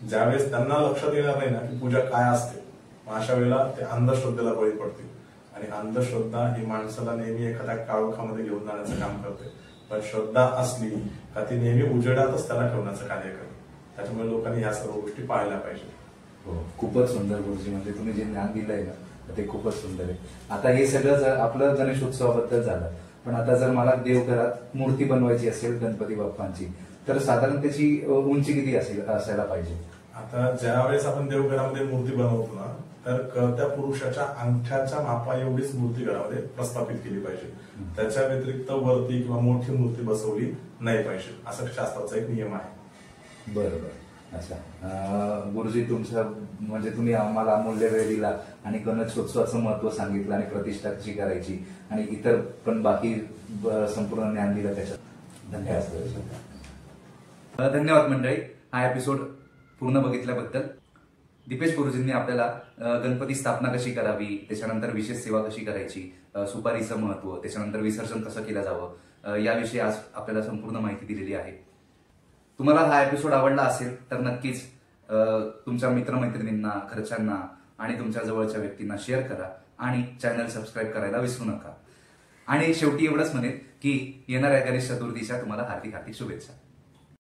Speaker 2: ज्यावेळेस त्यांना लक्षात येणार नाही ना की पूजा काय असते मग अशा वेळेला ते अंधश्रद्धेला बळी पडतील. आणि अंधश्रद्धा ही माणसाला नेहमी एखाद्या काळोखामध्ये घेऊन जाण्याचं काम करते. पण श्रद्धा असली का ती नेहमी उजेडातच त्याला ठेवण्याचं कार्य करते. त्याच्यामुळे लोकांनी ह्या सर्व गोष्टी पाहायला पाहिजे.
Speaker 1: हो, खूपच सुंदर गुरुजी. म्हणजे तुम्ही जे ज्ञान दिलंय ना ते खूपच सुंदर आहे. आता हे सगळं आपलं गणेशोत्सवाबद्दल झालं, पण आता जर मला देवघरात मूर्ती बनवायची असेल गणपती बाप्पांची तर साधारण त्याची उंची किती असायला पाहिजे?
Speaker 2: आता ज्या वेळेस आपण देवघरामध्ये मूर्ती बनवतो ना तर त्या पुरुषाच्या अंगठ्याच्या मापा एवढीच मूर्ती घरामध्ये प्रस्थापित केली पाहिजे. त्याच्या व्यतिरिक्त वरती किंवा मोठी मूर्ती बसवली नाही पाहिजे असं शास्त्राचा एक नियम आहे.
Speaker 1: बरोबर. अच्छा गुरुजी, तुमचं म्हणजे तुम्ही आम्हाला अमूल्य वेळ दिला आणि गणेशोत्सवाचं महत्व सांगितलं आणि प्रतिष्ठा कशी करायची आणि इतर पण बाकी संपूर्ण ज्ञान दिलं त्याच्यात. धन्यवाद. धन्यवाद मंडळी, हा एपिसोड पूर्ण बघितल्याबद्दल. दीपेश गुरुजींनी आपल्याला गणपती स्थापना कशी करावी, त्याच्यानंतर विशेष सेवा कशी करायची, सुपारीचं महत्व, त्याच्यानंतर विसर्जन कसं केलं जावं याविषयी आज आपल्याला संपूर्ण माहिती दिलेली आहे. तुम्हाला हा एपिसोड आवडला असेल तर नक्कीच तुमच्या मित्रमैत्रिणींना, घरच्यांना आणि तुमच्या जवळच्या व्यक्तींना शेअर करा आणि चॅनल सबस्क्राईब करायला विसरू नका. आणि शेवटी एवढंच म्हणेन की येणाऱ्या गणेश चतुर्थीच्या तुम्हाला हार्दिक हार्दिक शुभेच्छा.